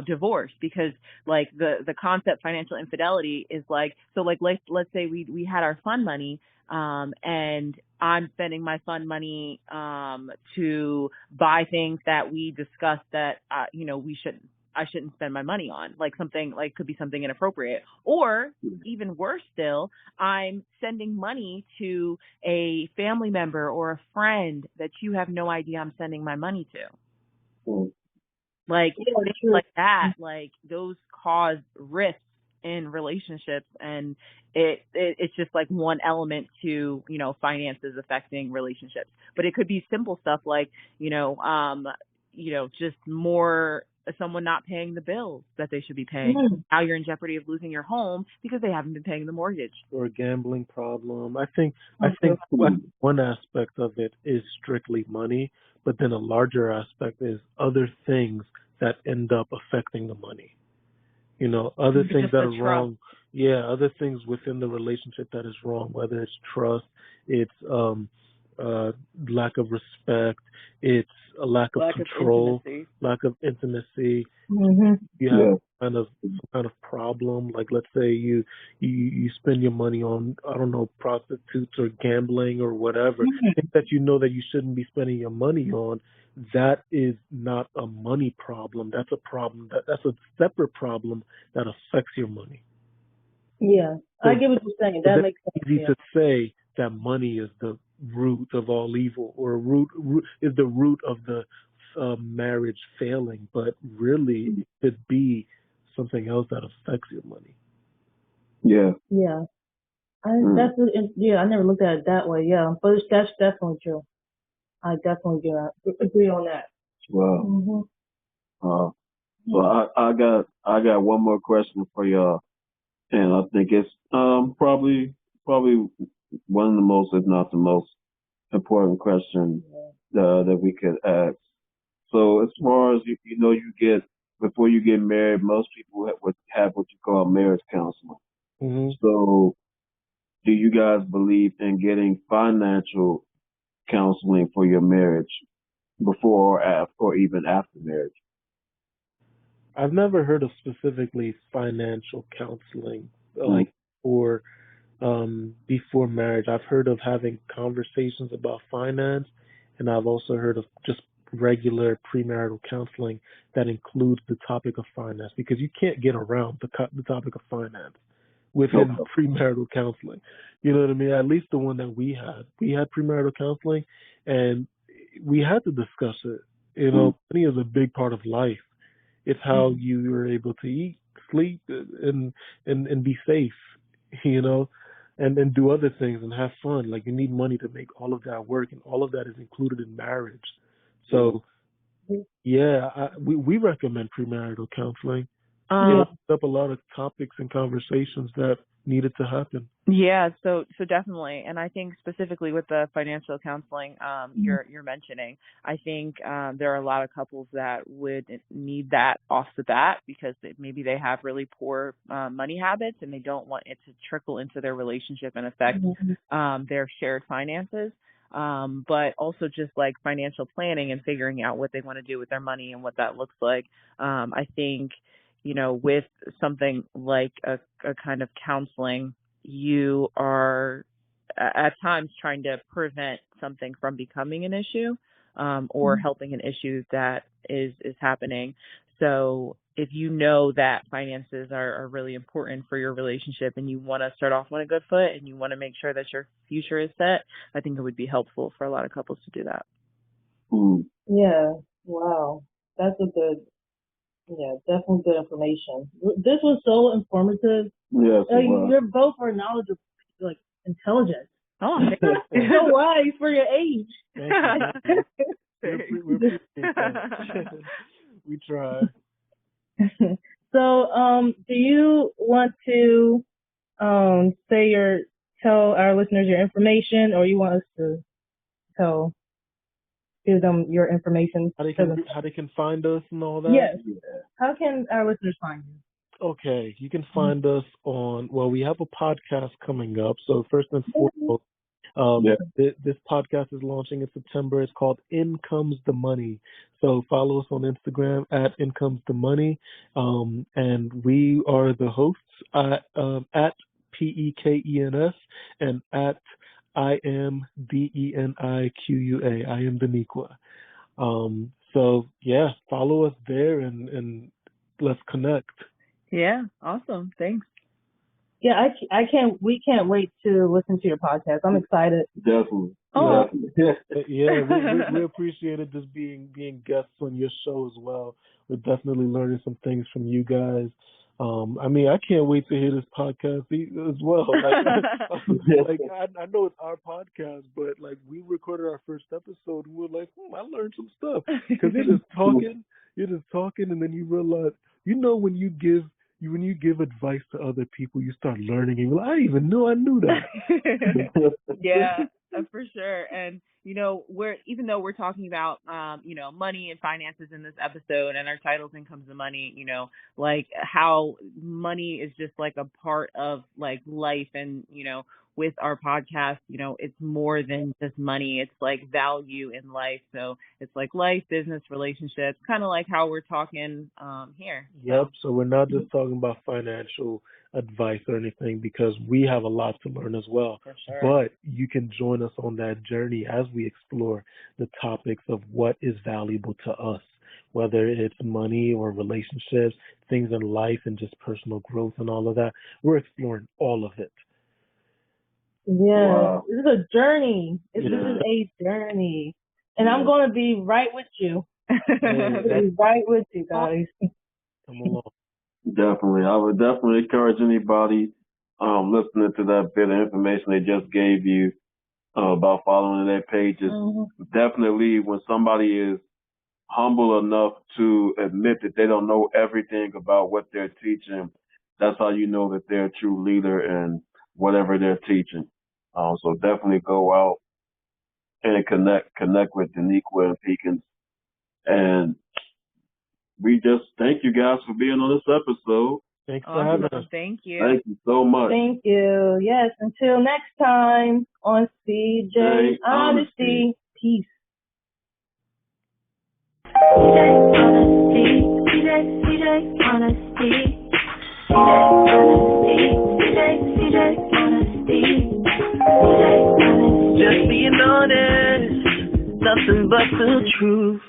divorce, because, like, the concept financial infidelity is like, so, like, let's say we had our fund money, and I'm spending my fund money to buy things that we discussed that I shouldn't spend my money on, like something like could be something inappropriate, or even worse still, I'm sending money to a family member or a friend that you have no idea I'm sending my money to. Like things like that, like those cause rifts in relationships, and it's just like one element to finances affecting relationships. But it could be simple stuff like just more someone not paying the bills that they should be paying. Now you're in jeopardy of losing your home because they haven't been paying the mortgage. Or a gambling problem. I think one aspect of it is strictly money, but then a larger aspect is other things that end up affecting the money. Other things that are wrong. Yeah, other things within the relationship that is wrong, whether it's trust, it's lack of respect, it's a lack of control, lack of intimacy. You have some kind of problem. Like, let's say you spend your money on, I don't know, prostitutes or gambling or whatever, things that that you shouldn't be spending your money on. That is not a money problem. That's a problem. That's a separate problem that affects your money. Yeah, so, I get what you're saying. That makes sense. It's easy to say that money is the root of all evil, or is the root of the marriage failing, but really it could be something else that affects your money. Yeah. I never looked at it that way. Yeah, but that's definitely true. I definitely agree on that. Wow. So I got one more question for y'all, and I think it's probably one of the most, if not the most important question that we could ask. So as far as you get, before you get married, most people have what you call marriage counseling. So do you guys believe in getting financial counseling for your marriage before or even after marriage? I've never heard of specifically financial counseling or before marriage. I've heard of having conversations about finance, and I've also heard of just regular premarital counseling that includes the topic of finance, because you can't get around the topic of finance within premarital counseling. You know what I mean? At least the one that we had premarital counseling, and we had to discuss it. Money is a big part of life. It's how you are able to eat, sleep, and be safe, and do other things and have fun. Like, you need money to make all of that work, and all of that is included in marriage. So, we recommend premarital counseling. It opens up a lot of topics and conversations that needed to happen. Yeah, so definitely, and I think specifically with the financial counseling you're mentioning, I think there are a lot of couples that would need that off the bat because maybe they have really poor money habits and they don't want it to trickle into their relationship and affect their shared finances. But also just like financial planning and figuring out what they want to do with their money and what that looks like. I think, with something like a kind of counseling, you are at times trying to prevent something from becoming an issue or helping an issue that is happening. So if you know that finances are really important for your relationship and you want to start off on a good foot and you want to make sure that your future is set, I think it would be helpful for a lot of couples to do that. Yeah. Wow. That's definitely good information. This was so informative. Yes, You're both are knowledgeable, like intelligent. Oh, you're so wise for your age. We appreciate that. We try. So, do you want to tell our listeners your information, or you want us to give them your information? How they can find us and all that? Yes. How can our listeners find you? Okay, you can find us we have a podcast coming up. So first and foremost, this podcast is launching in September. It's called In Comes the Money. So follow us on Instagram at In Comes the Money. And we are the hosts at PEKENS and at IMDENIQUA. I am Daniqua. So yeah, follow us there and let's connect. Yeah, awesome. Thanks. Yeah, we can't wait to listen to your podcast. I'm excited. Definitely. Oh. Yeah, we appreciated just being guests on your show as well. We're definitely learning some things from you guys. I can't wait to hear this podcast as well. I know it's our podcast, but we recorded our first episode and we're like, I learned some stuff because you're just talking, and then you realize, when you give advice to other people, you start learning, and you're like, I didn't even know I knew that. Yeah, for sure. And even though we're talking about money and finances in this episode, and our title's In Comes the Money, how money is just like a part of life, and with our podcast, it's more than just money. It's like value in life. So it's like life, business, relationships, kind of like how we're talking here. Yep. So we're not just talking about financial advice or anything, because we have a lot to learn as well. For sure. But you can join us on that journey as we explore the topics of what is valuable to us, whether it's money or relationships, things in life, and just personal growth and all of that. We're exploring all of it. Yeah, wow. This is a journey. This is a journey, and I'm going to be right with you. Right with you guys. Come along. Definitely. I would definitely encourage anybody listening to that bit of information they just gave you about following their pages. Definitely, when somebody is humble enough to admit that they don't know everything about what they're teaching, that's how you know that they're a true leader in whatever they're teaching. So definitely go out and connect with Daniqua and Pekins. And we just thank you guys for being on this episode. Thanks for having us. Thank you. Thank you so much. Thank you. Yes, until next time on CJ Honesty. Peace. CJ Honesty. CJ Honesty. Just being honest, nothing but the truth.